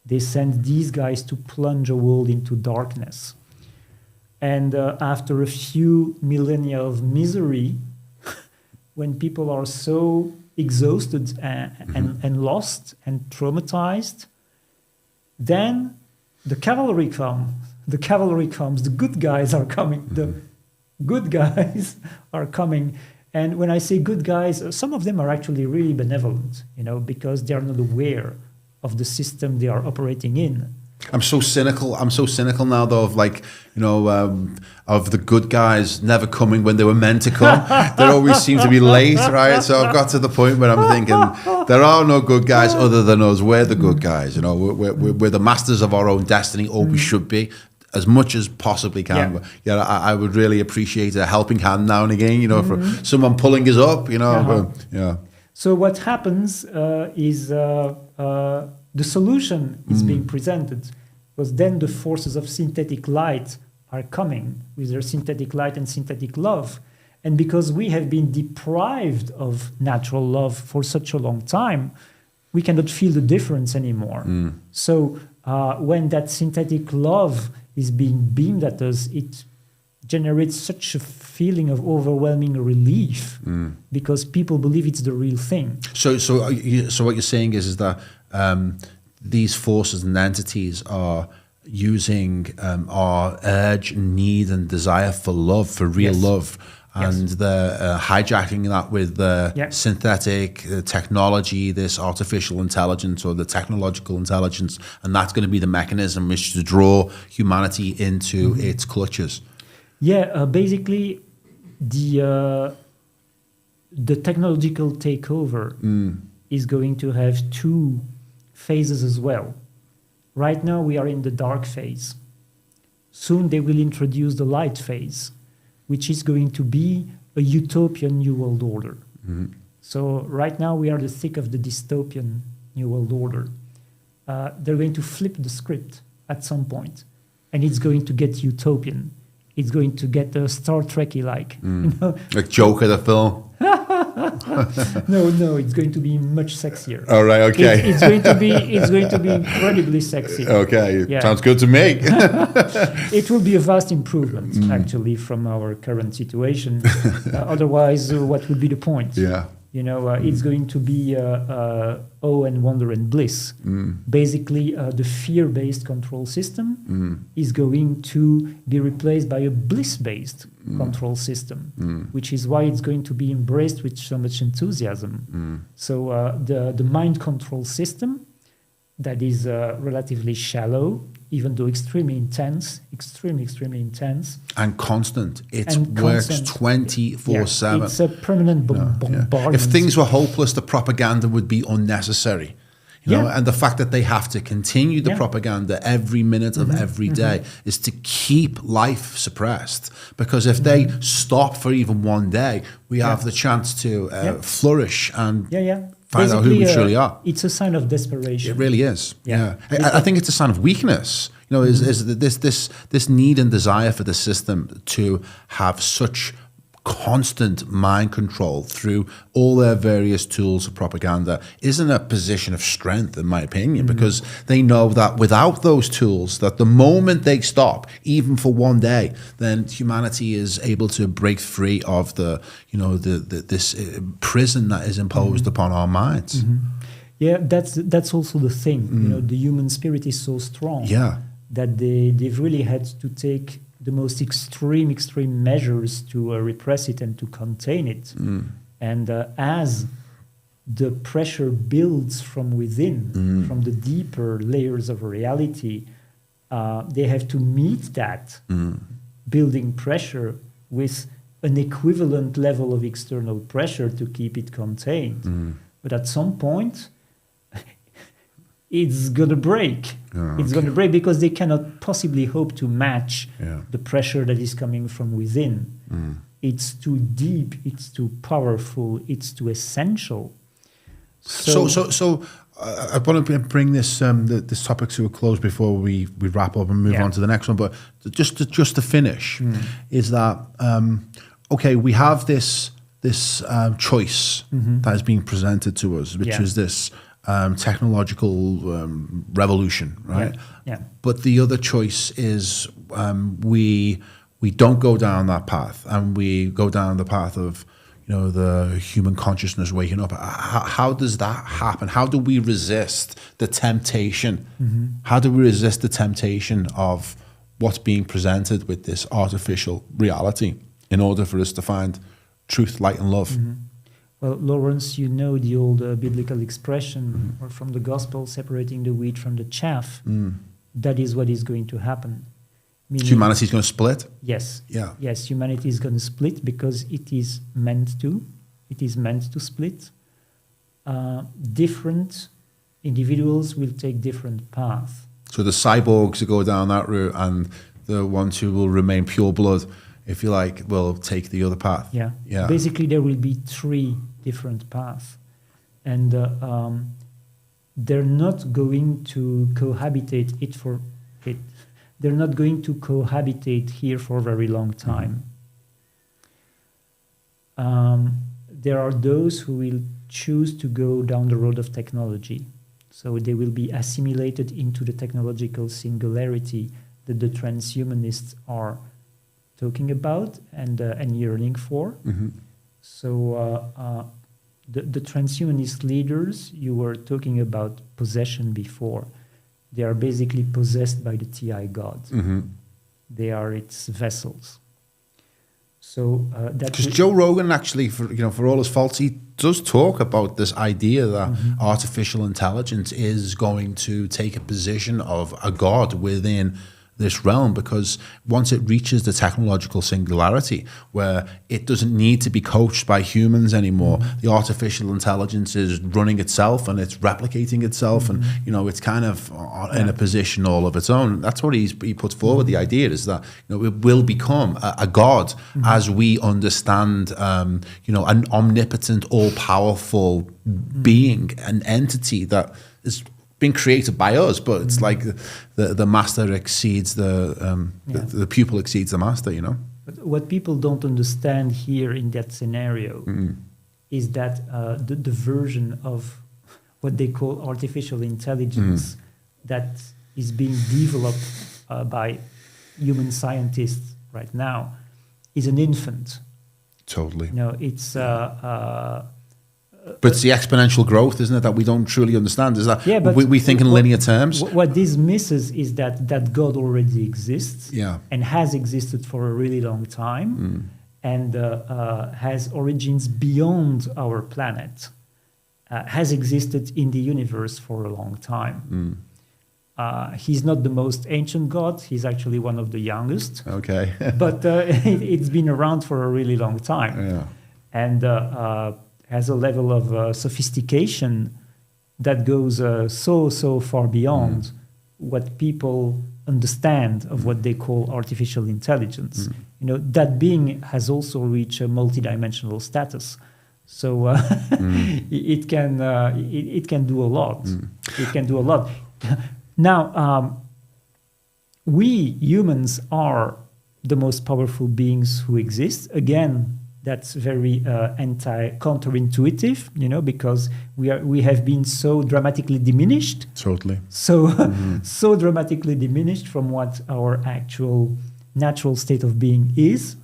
They send these guys to plunge a world into darkness. And after a few millennia of misery, when people are so exhausted and lost and traumatized, then the cavalry comes. The cavalry comes. The good guys are coming. The good guys are coming. And when I say good guys, some of them are actually really benevolent, because they are not aware of the system they are operating in. I'm so cynical now, though, of of the good guys never coming when they were meant to come. They always seem to be late, right? So I've got to the point where I'm thinking there are no good guys other than us. We're the good guys. We're the masters of our own destiny, or we should be, as much as possibly can. Yeah, I would really appreciate a helping hand now and again, for someone pulling us up, Yeah. So what happens is the solution is being presented, because then the forces of synthetic light are coming with their synthetic light and synthetic love. And because we have been deprived of natural love for such a long time, we cannot feel the difference anymore. So when that synthetic love is being beamed at us, it generates such a feeling of overwhelming relief because people believe it's the real thing. So what you're saying is that these forces and entities are using our urge, need, and desire for love, for real love, and they're hijacking that with the synthetic technology, this artificial intelligence or the technological intelligence, and that's going to be the mechanism which to draw humanity into its clutches. Yeah, basically, the technological takeover is going to have two phases as well. Right now, we are in the dark phase. Soon, they will introduce the light phase, which is going to be a utopian New World Order. So right now, we are the thick of the dystopian New World Order. They're going to flip the script at some point, and it's going to get utopian. It's going to get Star Trek-y like. Like Joker, the film? No, it's going to be much sexier. All right, okay. It's going to be incredibly sexy. Okay, sounds good to me. It will be a vast improvement, actually, from our current situation. Otherwise, what would be the point? Yeah. It's going to be awe and wonder and bliss. Basically, the fear-based control system is going to be replaced by a bliss-based control system, which is why it's going to be embraced with so much enthusiasm. So the mind control system that is relatively shallow, even though extremely intense, extremely intense. And constant. It works 24/7. It's a permanent bombardment. If things were hopeless, the propaganda would be unnecessary. And the fact that they have to continue the propaganda every minute of every day is to keep life suppressed. Because if they stop for even one day, we have the chance to flourish and find out who we truly are. It's a sign of desperation. It really is. Yeah. I think it's a sign of weakness. Is this need and desire for the system to have such constant mind control through all their various tools of propaganda isn't a position of strength, in my opinion, because they know that without those tools, that the moment they stop, even for one day, then humanity is able to break free of this prison that is imposed upon our minds. Yeah, that's also the thing. The human spirit is so strong that they've really had to take the most extreme measures to repress it and to contain it. And as the pressure builds from within, from the deeper layers of reality, they have to meet that building pressure with an equivalent level of external pressure to keep it contained. But at some point, it's going to break. It's going to break because they cannot possibly hope to match the pressure that is coming from within. It's too deep, it's too powerful, it's too essential. So I want to bring this this topic to a close before we wrap up and move on to the next one. But just to finish, is that okay? We have this choice that is being presented to us, which is this technological revolution, right? Yeah. But the other choice is we don't go down that path, and we go down the path of the human consciousness waking up. How does that happen? How do we resist the temptation? Mm-hmm. How do we resist the temptation of what's being presented with this artificial reality in order for us to find truth, light, and love? Mm-hmm. Well, Laurence, you know the old biblical expression or from the gospel, separating the wheat from the chaff. That is what is going to happen. Meaning, humanity is going to split? Yes. Yeah. Yes, humanity is going to split because it is meant to. It is meant to split. Different individuals will take different paths. So the cyborgs who go down that route, and the ones who will remain pure blood, if you like, will take the other path. Yeah. Yeah. Basically, there will be 3 different paths. And they're not going to cohabitate They're not going to cohabitate here for a very long time. There are those who will choose to go down the road of technology. So they will be assimilated into the technological singularity that the transhumanists are talking about and yearning for. Mm-hmm. So the transhumanist leaders, you were talking about possession before. They are basically possessed by the TI God. Mm-hmm. They are its vessels. So because Joe Rogan actually, for all his faults, he does talk about this idea that artificial intelligence is going to take a position of a god within this realm, because once it reaches the technological singularity where it doesn't need to be coached by humans anymore, the artificial intelligence is running itself and it's replicating itself, and it's kind of in a position all of its own. That's what he puts forward. The idea is that it will become a god as we understand an omnipotent, all-powerful being, an entity that is been created by us, but it's like the master exceeds the pupil exceeds the master, But what people don't understand here in that scenario is that the version of what they call artificial intelligence that is being developed by human scientists right now is an infant. Totally. It's but it's the exponential growth, isn't it, that we don't truly understand? Is that but we think in linear terms? What this misses is that God already exists and has existed for a really long time and has origins beyond our planet, has existed in the universe for a long time. He's not the most ancient God. He's actually one of the youngest. Okay. But it's been around for a really long time. Yeah. And has a level of sophistication that goes so far beyond what people understand of what they call artificial intelligence. That being has also reached a multidimensional status. So it can do a lot. It can do a lot. Now, we humans are the most powerful beings who exist. Again, that's very counterintuitive, because we have been so dramatically diminished. Totally. So dramatically diminished from what our actual natural state of being is.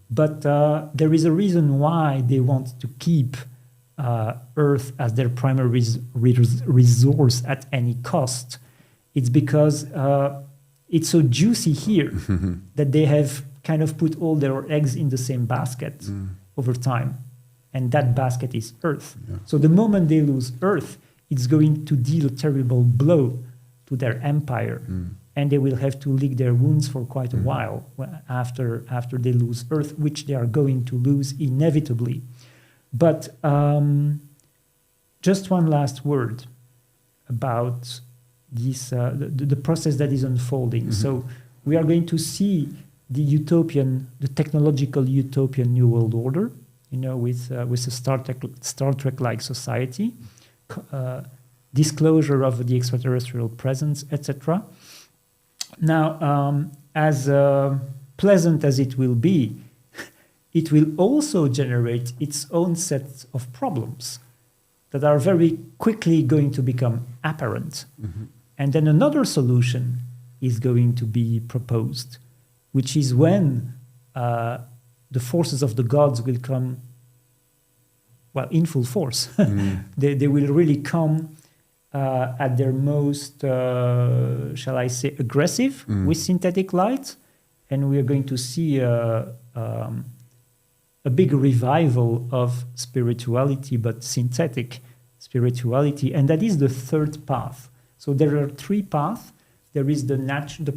But there is a reason why they want to keep Earth as their primary resource at any cost. It's because it's so juicy here that they have kind of put all their eggs in the same basket over time. And that basket is Earth. Yeah. So the moment they lose Earth, it's going to deal a terrible blow to their empire. And they will have to lick their wounds for quite a while after they lose Earth, which they are going to lose inevitably. But just one last word about this the process that is unfolding. So we are going to see the technological utopian new world order, with a Star Trek-like society, disclosure of the extraterrestrial presence, etc. Now, as pleasant as it will be, it will also generate its own set of problems. that are very quickly going to become apparent. And then another solution is going to be proposed, which is when the forces of the gods will come, well, in full force. They will really come at their most, shall I say, aggressive with synthetic light. And we are going to see a big revival of spirituality, but synthetic spirituality. And that is the third path. So there are three paths. There is the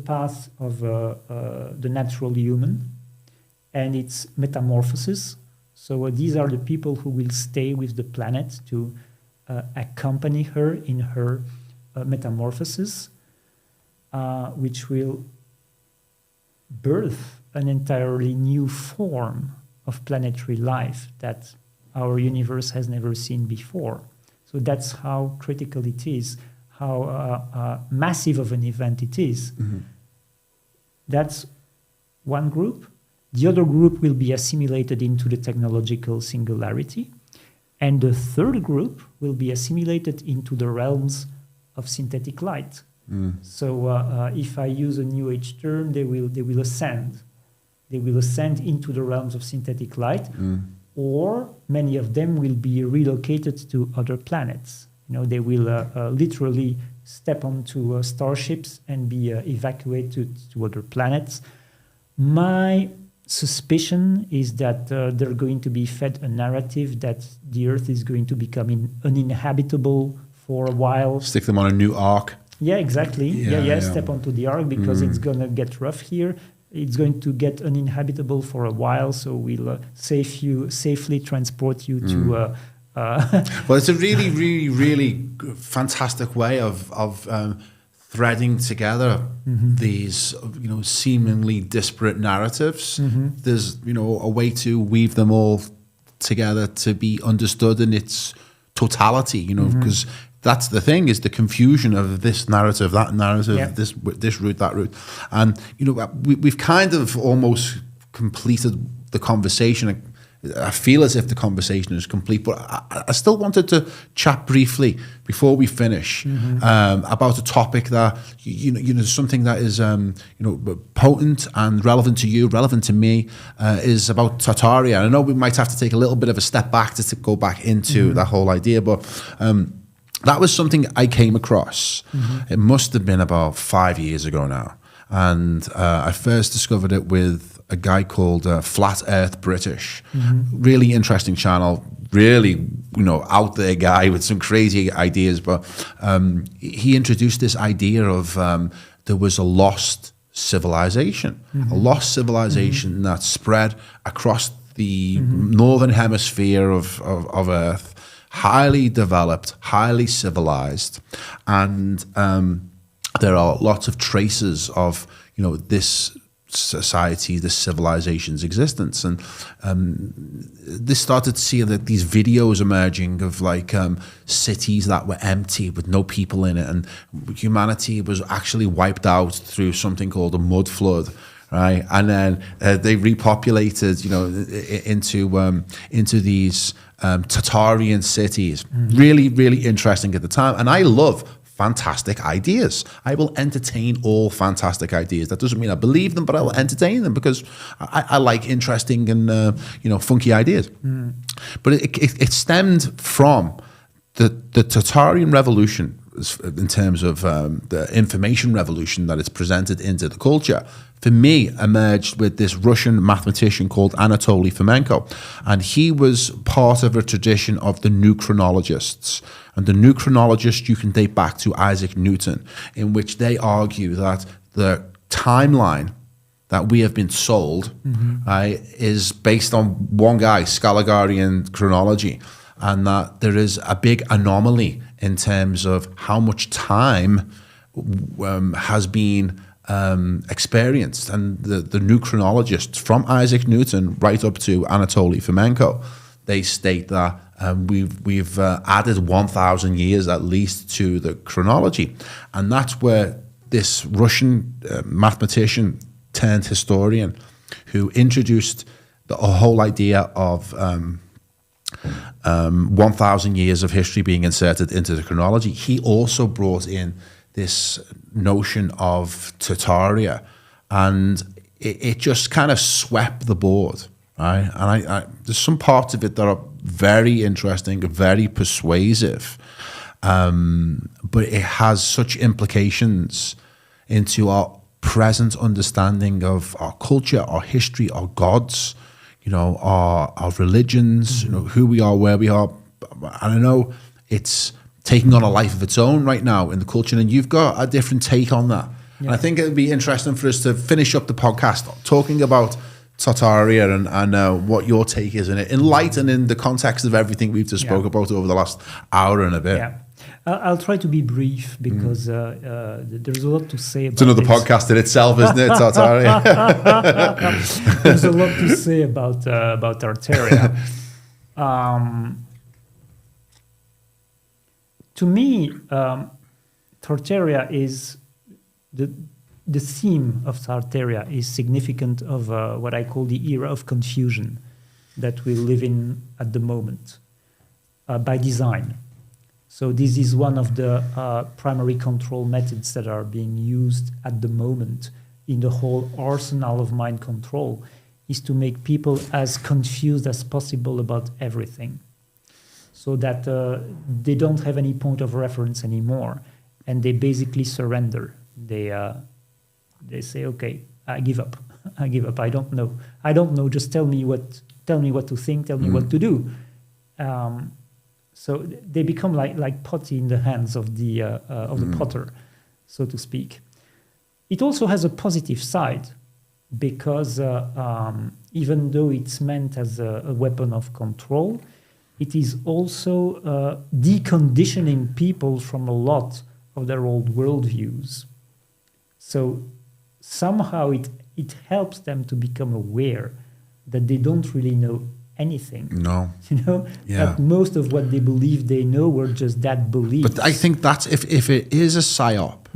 path of the natural human, and its metamorphosis. So these are the people who will stay with the planet to accompany her in her metamorphosis, which will birth an entirely new form of planetary life that our universe has never seen before. So that's how critical it is, how massive of an event it is. That's one group. The other group will be assimilated into the technological singularity. And the third group will be assimilated into the realms of synthetic light. So if I use a New Age term, they will ascend. They will ascend into the realms of synthetic light, or many of them will be relocated to other planets. You know, they will literally step onto starships and be evacuated to other planets. My suspicion is that they're going to be fed a narrative that the Earth is going to become uninhabitable for a while. Stick them on a new ark. Yeah, exactly. Yeah. Step onto the ark because it's going to get rough here. It's going to get uninhabitable for a while, so we'll safely transport you to... Well, it's a really, really, really fantastic way of threading together these, seemingly disparate narratives. There's, a way to weave them all together to be understood in its totality, because that's the thing, is the confusion of this narrative, that narrative, this route, that route. And, we've kind of almost completed the conversation. I feel as if the conversation is complete, but I still wanted to chat briefly before we finish about a topic that something that is potent and relevant to you, relevant to me, is about Tartaria. I know we might have to take a little bit of a step back to go back into that whole idea, but that was something I came across. It must have been about 5 years ago now, and I first discovered it with a guy called Flat Earth British. Really interesting channel, really, out there guy with some crazy ideas. But he introduced this idea of there was a lost civilization, that spread across the northern hemisphere of Earth, highly developed, highly civilized, and there are lots of traces of this society, this civilization's existence. And this started to see that these videos emerging of cities that were empty with no people in it, and humanity was actually wiped out through something called a mud flood, right? And then they repopulated into these Tartarian cities. Really, really interesting at the time. And I love fantastic ideas. I will entertain all fantastic ideas. That doesn't mean I believe them, but I will entertain them because I like interesting and funky ideas. But it stemmed from the Tartarian revolution in terms of the information revolution that it's presented into the culture. For me, emerged with this Russian mathematician called Anatoly Fomenko, and he was part of a tradition of the new chronologists. And the new chronologists you can date back to Isaac Newton, in which they argue that the timeline that we have been sold is based on one guy, Scalagarian chronology, and that there is a big anomaly in terms of how much time has been experienced. And the new chronologists, from Isaac Newton right up to Anatoly Fomenko, they state that we've added 1,000 years at least to the chronology. And that's where this Russian mathematician turned historian, who introduced the whole idea of 1,000 years of history being inserted into the chronology, he also brought in this notion of Tartaria, and it just kind of swept the board, right? And I there's some parts of it that are very interesting, very persuasive, but it has such implications into our present understanding of our culture, our history, our gods, you know, our religions, you know, who we are, where we are. And I know it's taking on a life of its own right now in the culture, and you've got a different take on that. Yeah. And I think it would be interesting for us to finish up the podcast talking about Tartaria and what your take is in it, in light and in the context of everything we've just spoke about over the last hour and a bit. Yeah. I'll try to be brief because there's a lot to say about it's another podcast in itself, isn't it, Tartaria? There's a lot to say about Tartaria. To me, Tartaria is the theme of Tartaria is significant of what I call the era of confusion that we live in at the moment by design. So this is one of the primary control methods that are being used at the moment in the whole arsenal of mind control, is to make people as confused as possible about everything, so that they don't have any point of reference anymore, and they basically surrender. They say, okay, I give up. I give up. I don't know. Just tell me what to think. Tell me what to do. So they become like potty in the hands of the potter, so to speak. It also has a positive side, because even though it's meant as a weapon of control, it is also deconditioning people from a lot of their old worldviews. So somehow it helps them to become aware that they don't really know anything. No. You know, that most of what they believe they know were just that beliefs. But I think that's, if it is a psyop,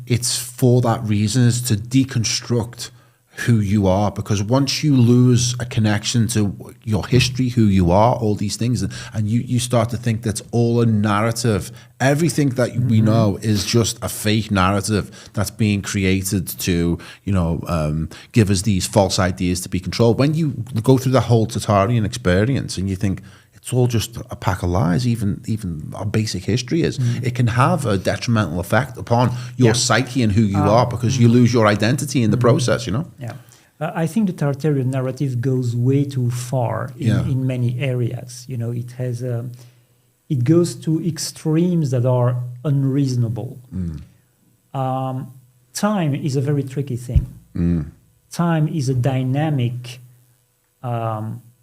it's for that reason, is to deconstruct who you are, because once you lose a connection to your history, who you are, all these things, and you start to think that's all a narrative, everything that we know is just a fake narrative that's being created to, you know, give us these false ideas to be controlled. When you go through the whole Tartarian experience and you think it's all just a pack of lies, even our basic history is, it can have a detrimental effect upon your psyche and who you are, because you lose your identity in the process, you know? Yeah. I think the Tartarian narrative goes way too far in many areas. You know, it goes to extremes that are unreasonable. Time is a very tricky thing. Time is a dynamic,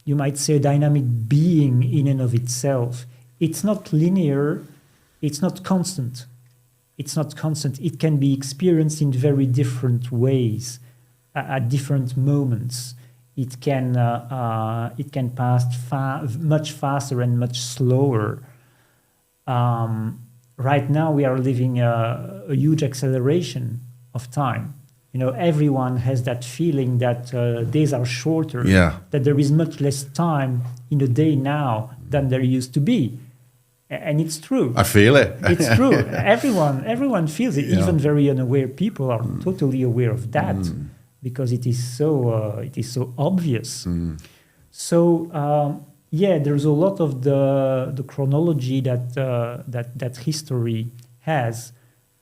you might say a dynamic being in and of itself. It's not linear, it's not constant. It can be experienced in very different ways at different moments. It can pass much faster and much slower. Right now we are living a huge acceleration of time. You know, everyone has that feeling that days are shorter, that there is much less time in a day now than there used to be. And it's true. I feel it. It's true. Everyone feels it. Even very unaware people are totally aware of that, because it is so obvious. So there's a lot of the chronology that history has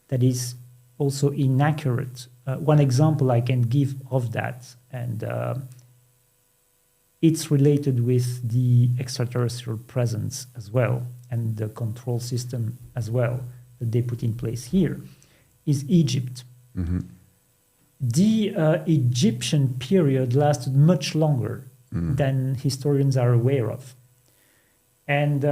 that is also inaccurate. One example I can give of that, and it's related with the extraterrestrial presence as well, and the control system as well that they put in place here, is Egypt. The Egyptian period lasted much longer than historians are aware of. And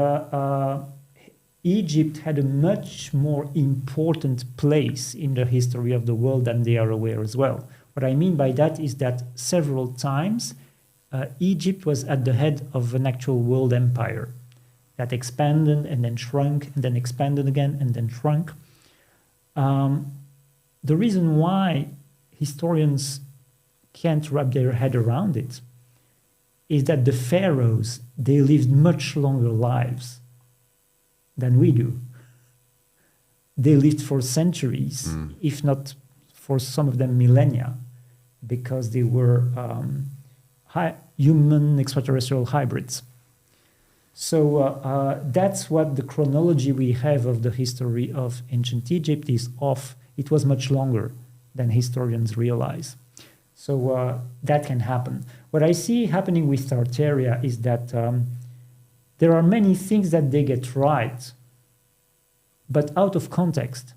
Egypt had a much more important place in the history of the world than they are aware as well. What I mean by that is that several times Egypt was at the head of an actual world empire that expanded and then shrunk and then expanded again and then shrunk. The reason why historians can't wrap their head around it is that the pharaohs, they lived much longer lives than we do. They lived for centuries, if not for some of them millennia, because they were human extraterrestrial hybrids. So that's what the chronology we have of the history of ancient Egypt is off. It was much longer than historians realize. So that can happen. What I see happening with Tartaria is that there are many things that they get right, but out of context.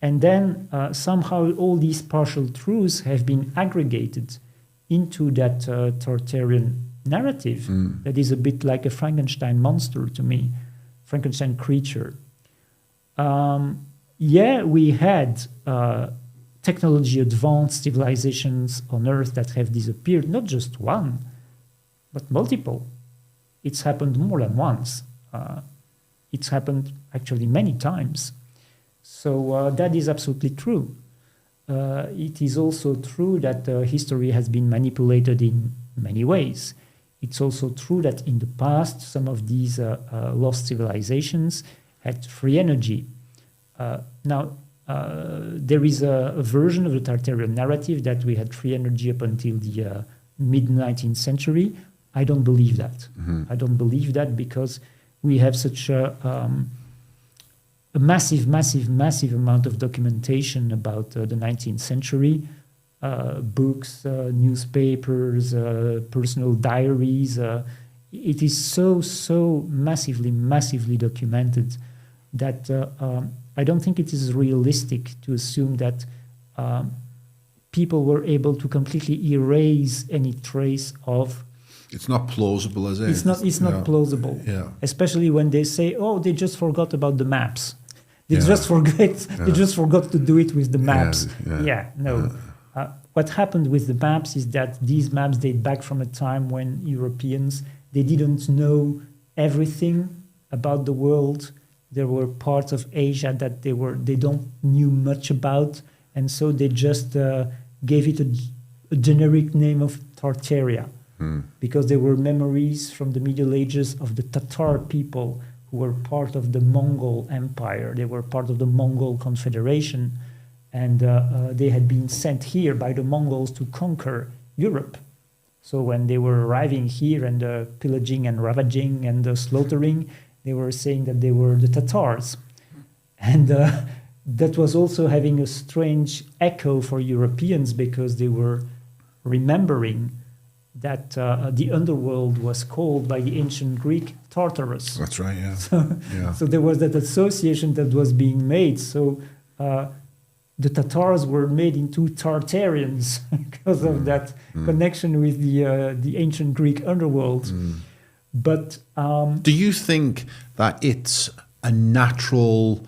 And then somehow all these partial truths have been aggregated into that Tartarian narrative that is a bit like a Frankenstein monster to me, Frankenstein creature. Yeah, we had technology advanced civilizations on Earth that have disappeared, not just one, but multiple. It's happened more than once. It's happened actually many times. So that is absolutely true. It is also true that history has been manipulated in many ways. It's also true that in the past, some of these lost civilizations had free energy. Now, there is a version of the Tartarian narrative that we had free energy up until the mid-19th century. I don't believe that. I don't believe that because we have such a massive amount of documentation about the 19th century. Books, newspapers, personal diaries. It is so massively documented that I don't think it is realistic to assume that people were able to completely erase any trace of. It's not plausible, is it? It's not plausible. Yeah. Especially when they say, "Oh, they just forgot about the maps. They just forgot to do it with the maps." No. What happened with the maps is that these maps date back from a time when Europeans, they didn't know everything about the world. There were parts of Asia that they don't knew much about, and so they just gave it a generic name of Tartaria, because there were memories from the Middle Ages of the Tatar people who were part of the Mongol Empire. They were part of the Mongol Confederation, and they had been sent here by the Mongols to conquer Europe. So when they were arriving here and pillaging and ravaging and slaughtering, they were saying that they were the Tatars. And that was also having a strange echo for Europeans because they were remembering that the underworld was called by the ancient Greek Tartarus. That's right, yeah. So there was that association that was being made. So the Tatars were made into Tartarians because of that connection with the ancient Greek underworld. But do you think that it's a natural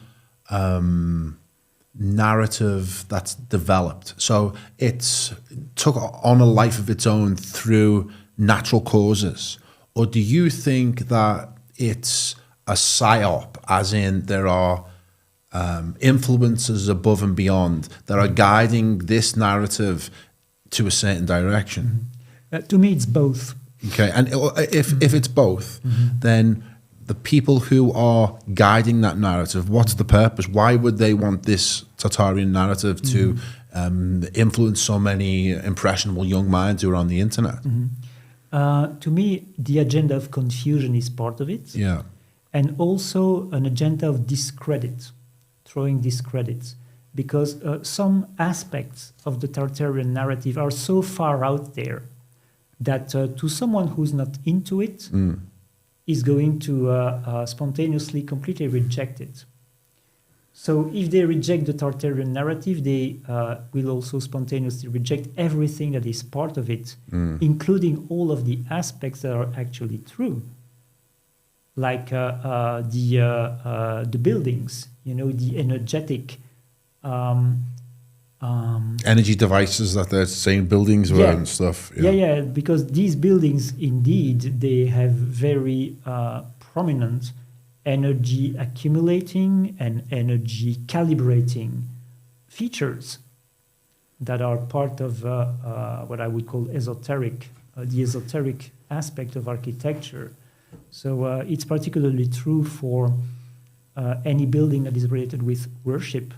narrative that's developed? So it's took on a life of its own through natural causes? Or do you think that it's a psyop, as in there are influences above and beyond that are guiding this narrative to a certain direction? To me, it's both. Okay, and if it's both, then the people who are guiding that narrative, what's the purpose? Why would they want this Tartarian narrative to influence so many impressionable young minds who are on the internet? To me, the agenda of confusion is part of it. Yeah. And also an agenda of discredit, throwing discredit. Because some aspects of the Tartarian narrative are so far out there that to someone who's not into it is going to spontaneously, completely reject it. So if they reject the Tartarian narrative, they will also spontaneously reject everything that is part of it, including all of the aspects that are actually true. Like the buildings, the energetic energy devices that they're saying buildings were and stuff. Yeah, because these buildings, indeed, they have very prominent energy accumulating and energy calibrating features that are part of what I would call esoteric the esoteric aspect of architecture. So it's particularly true for any building that is related with worship.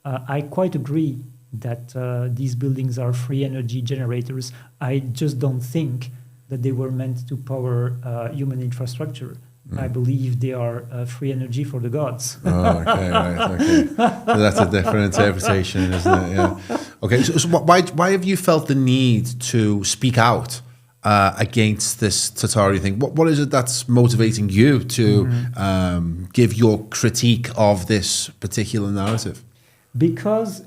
I quite agree that these buildings are free energy generators. I just don't think that they were meant to power human infrastructure. I believe they are free energy for the gods. Oh, okay, right, okay. So that's a different interpretation, isn't it? Yeah. Okay, so why have you felt the need to speak out against this Tartaria thing? What is it that's motivating you to give your critique of this particular narrative? Because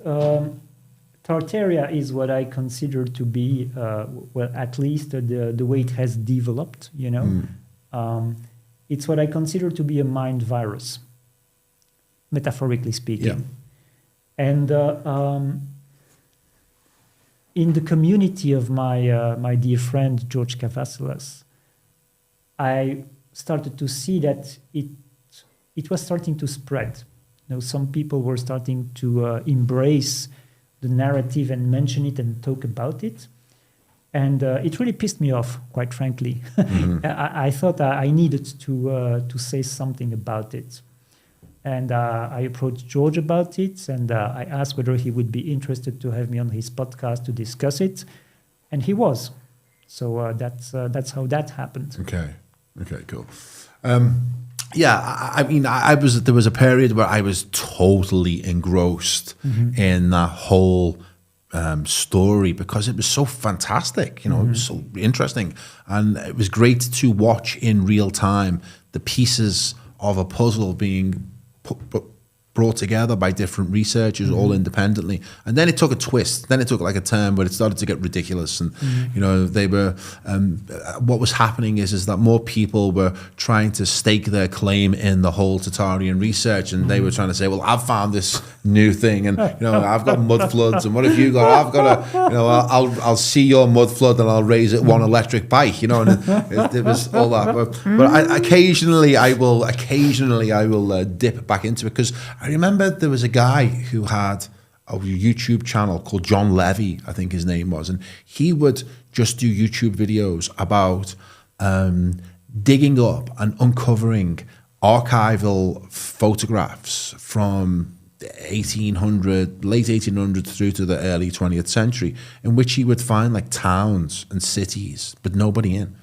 Tartaria is what I consider to be, well, at least the way it has developed, you know. It's what I consider to be a mind virus, metaphorically speaking. Yeah. And in the community of my dear friend George Cavassalas, I started to see that it was starting to spread. You know, some people were starting to embrace the narrative and mention it and talk about it. And it really pissed me off, quite frankly. I thought I needed to say something about it. And I approached George about it, and I asked whether he would be interested to have me on his podcast to discuss it. And he was. So that's how that happened. Okay, cool. Yeah, I mean, there was a period where I was totally engrossed in that whole story because it was so fantastic, you know, it was so interesting. And it was great to watch in real time the pieces of a puzzle being brought together by different researchers all independently. And then it took a twist. Then it took like a turn where it started to get ridiculous. And, you know, they were, what was happening is that more people were trying to stake their claim in the whole Tartarian research. And they were trying to say, well, I've found this new thing. And, you know, I've got mud floods. And what have you got? I've got a, you know, I'll see your mud flood and I'll raise it one electric bike, you know, and it was all that. But occasionally I will dip back into it because I remember there was a guy who had a YouTube channel called John Levy, I think his name was, and he would just do YouTube videos about digging up and uncovering archival photographs from the late 1800s through to the early 20th century, in which he would find like towns and cities, but nobody in,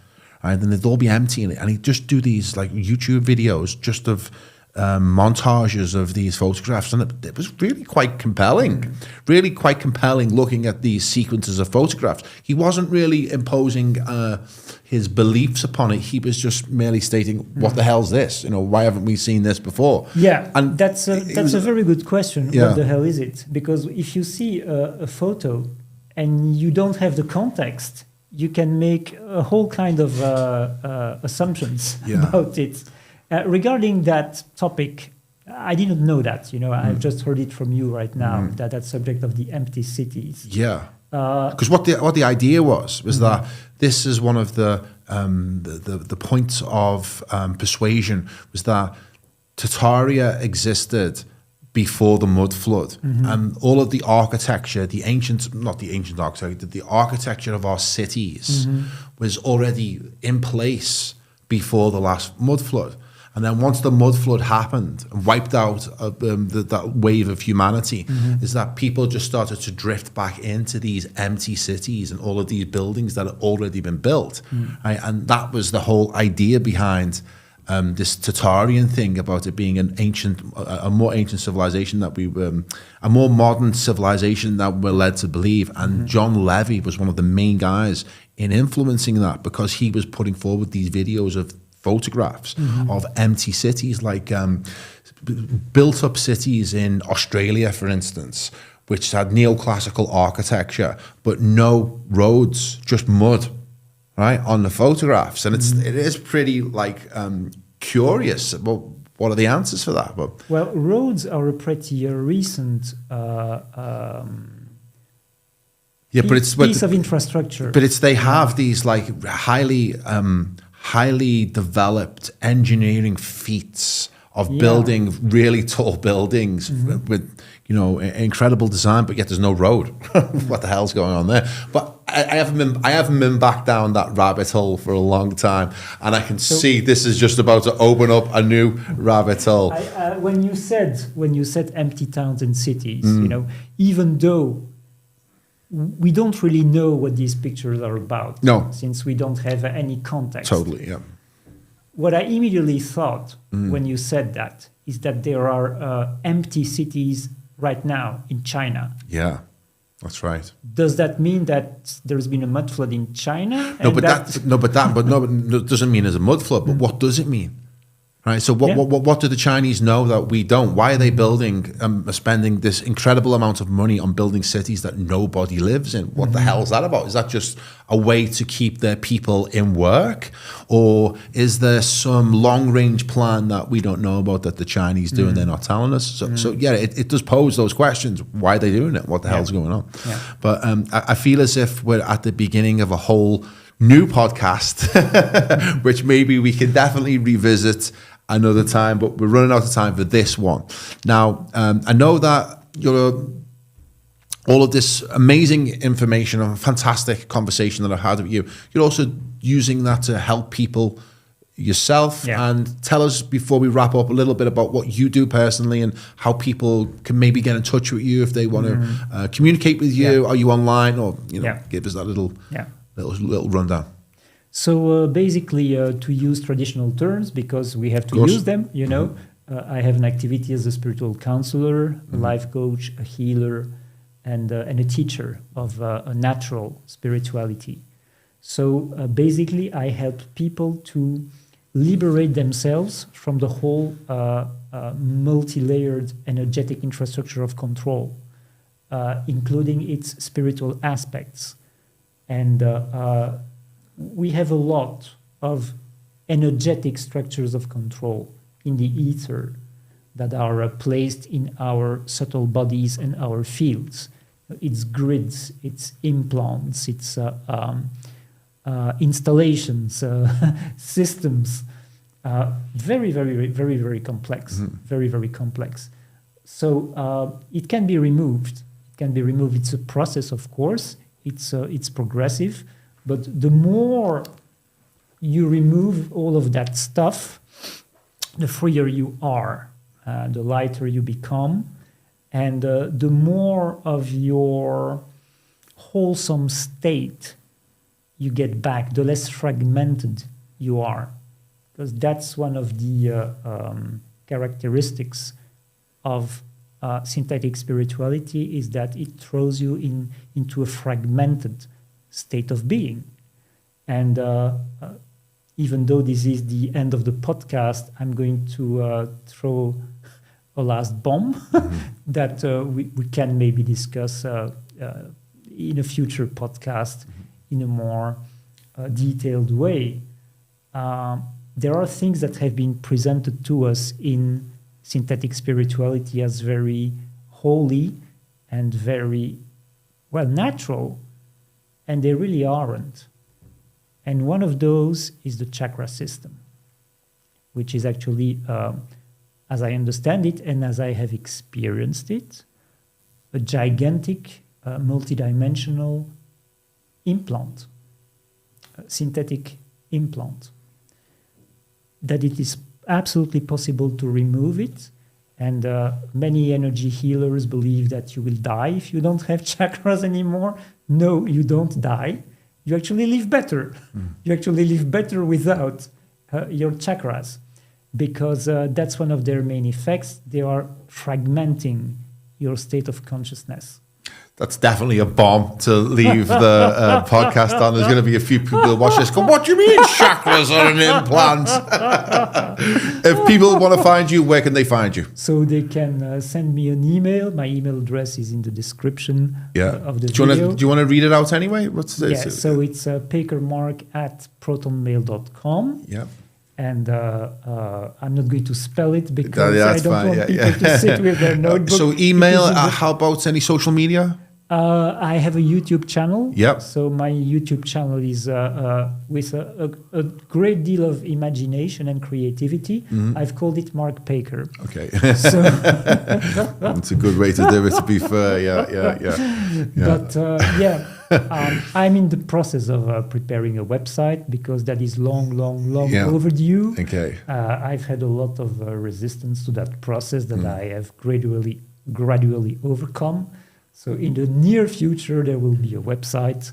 right? And they'd all be empty in it, and he'd just do these like YouTube videos just of montages of these photographs, and it was really quite compelling looking at these sequences of photographs. He wasn't really imposing his beliefs upon it. He was just merely stating, what the hell's this? You know, why haven't we seen this before? Yeah, and that's a very good question. Yeah. What the hell is it? Because if you see a photo and you don't have the context, you can make a whole kind of assumptions about it. Regarding that topic, I didn't know that. You know, I've just heard it from you right now. That subject of the empty cities. Yeah, because what the idea was that this is one of the points of persuasion was that Tartaria existed before the mud flood, and all of the architecture, the architecture of our cities was already in place before the last mud flood. And then once the mud flood happened and wiped out that wave of humanity, is that people just started to drift back into these empty cities and all of these buildings that had already been built. Right? And that was the whole idea behind this Tartarian thing about it being a more ancient civilization that a more modern civilization that we're led to believe. And John Levy was one of the main guys in influencing that, because he was putting forward these videos of photographs of empty cities, like built up cities in Australia, for instance, which had neoclassical architecture, but no roads, just mud, right, on the photographs. And it is pretty like curious. Well, what are the answers for that? Well, roads are a pretty recent piece of infrastructure. But they have these like highly developed engineering feats of building really tall buildings with, you know, incredible design, but yet there's no road. What the hell's going on there? But I haven't been back down that rabbit hole for a long time, and I can see this is just about to open up a new rabbit hole. When you said empty towns and cities, even though we don't really know what these pictures are about, since we don't have any context. Totally, yeah. What I immediately thought when you said that is that there are empty cities right now in China. Yeah, that's right. Does that mean that there's been a mud flood in China? No, but it doesn't mean there's a mud flood. But what does it mean? Right. So what do the Chinese know that we don't? Why are they spending this incredible amount of money on building cities that nobody lives in? What the hell is that about? Is that just a way to keep their people in work, or is there some long-range plan that we don't know about that the Chinese do and they're not telling us? So yeah, it does pose those questions. Why are they doing it? What the hell's going on? Yeah. But I feel as if we're at the beginning of a whole new podcast, which maybe we can definitely revisit another time, but we're running out of time for this one. Now, I know that you're all of this amazing information and fantastic conversation that I've had with you. You're also using that to help people yourself. Yeah. And tell us, before we wrap up, a little bit about what you do personally and how people can maybe get in touch with you if they want to communicate with you. Yeah. Are you online, or give us that little rundown. So basically, to use traditional terms, because we have to use them, I have an activity as a spiritual counselor, a life coach, a healer, and a teacher of a natural spirituality. So basically, I help people to liberate themselves from the whole multi-layered energetic infrastructure of control, including its spiritual aspects. And we have a lot of energetic structures of control in the ether that are placed in our subtle bodies and our fields. It's grids, it's implants, it's installations, systems. Very, very, very, very complex. Very, very complex. So it can be removed. It's a process, of course. It's progressive. But the more you remove all of that stuff, the freer you are, the lighter you become, and the more of your wholesome state you get back, the less fragmented you are. Because that's one of the characteristics of synthetic spirituality, is that it throws you into a fragmented state of being. And even though this is the end of the podcast, I'm going to throw a last bomb that we can maybe discuss in a future podcast in a more detailed way. There are things that have been presented to us in synthetic spirituality as very holy and very, natural, and they really aren't. And one of those is the chakra system, which is actually, as I understand it and as I have experienced it, a gigantic, multidimensional implant, a synthetic implant, that it is absolutely possible to remove it. And many energy healers believe that you will die if you don't have chakras anymore. No, you don't die. You actually live better. You actually live better without your chakras, because that's one of their main effects. They are fragmenting your state of consciousness. That's definitely a bomb to leave the podcast on. There's going to be a few people who watch this go, what do you mean chakras are an implant? If people want to find you, where can they find you? So they can send me an email. My email address is in the description of the video. Do you want to read it out anyway? So it's pakermark@protonmail.com. Yeah. And I'm not going to spell it because I don't want people to sit with their notebook. So email, how about any social media? I have a YouTube channel. Yep. So my YouTube channel is with a great deal of imagination and creativity. I've called it Mark Paker. Okay. So that's a good way to do it, to be fair. Yeah. But I'm in the process of preparing a website because that is long Yeah. overdue. Okay. I've had a lot of resistance to that process that I have gradually overcome. So in the near future, there will be a website.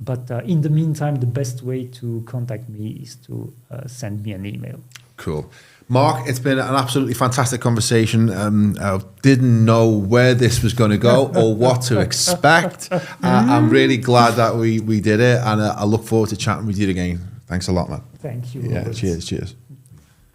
But in the meantime, the best way to contact me is to send me an email. Cool. Mark, it's been an absolutely fantastic conversation. I didn't know where this was going to go or what to expect. I'm really glad that we did it, and I look forward to chatting with you again. Thanks a lot, man. Thank you. Yeah, Robert. cheers.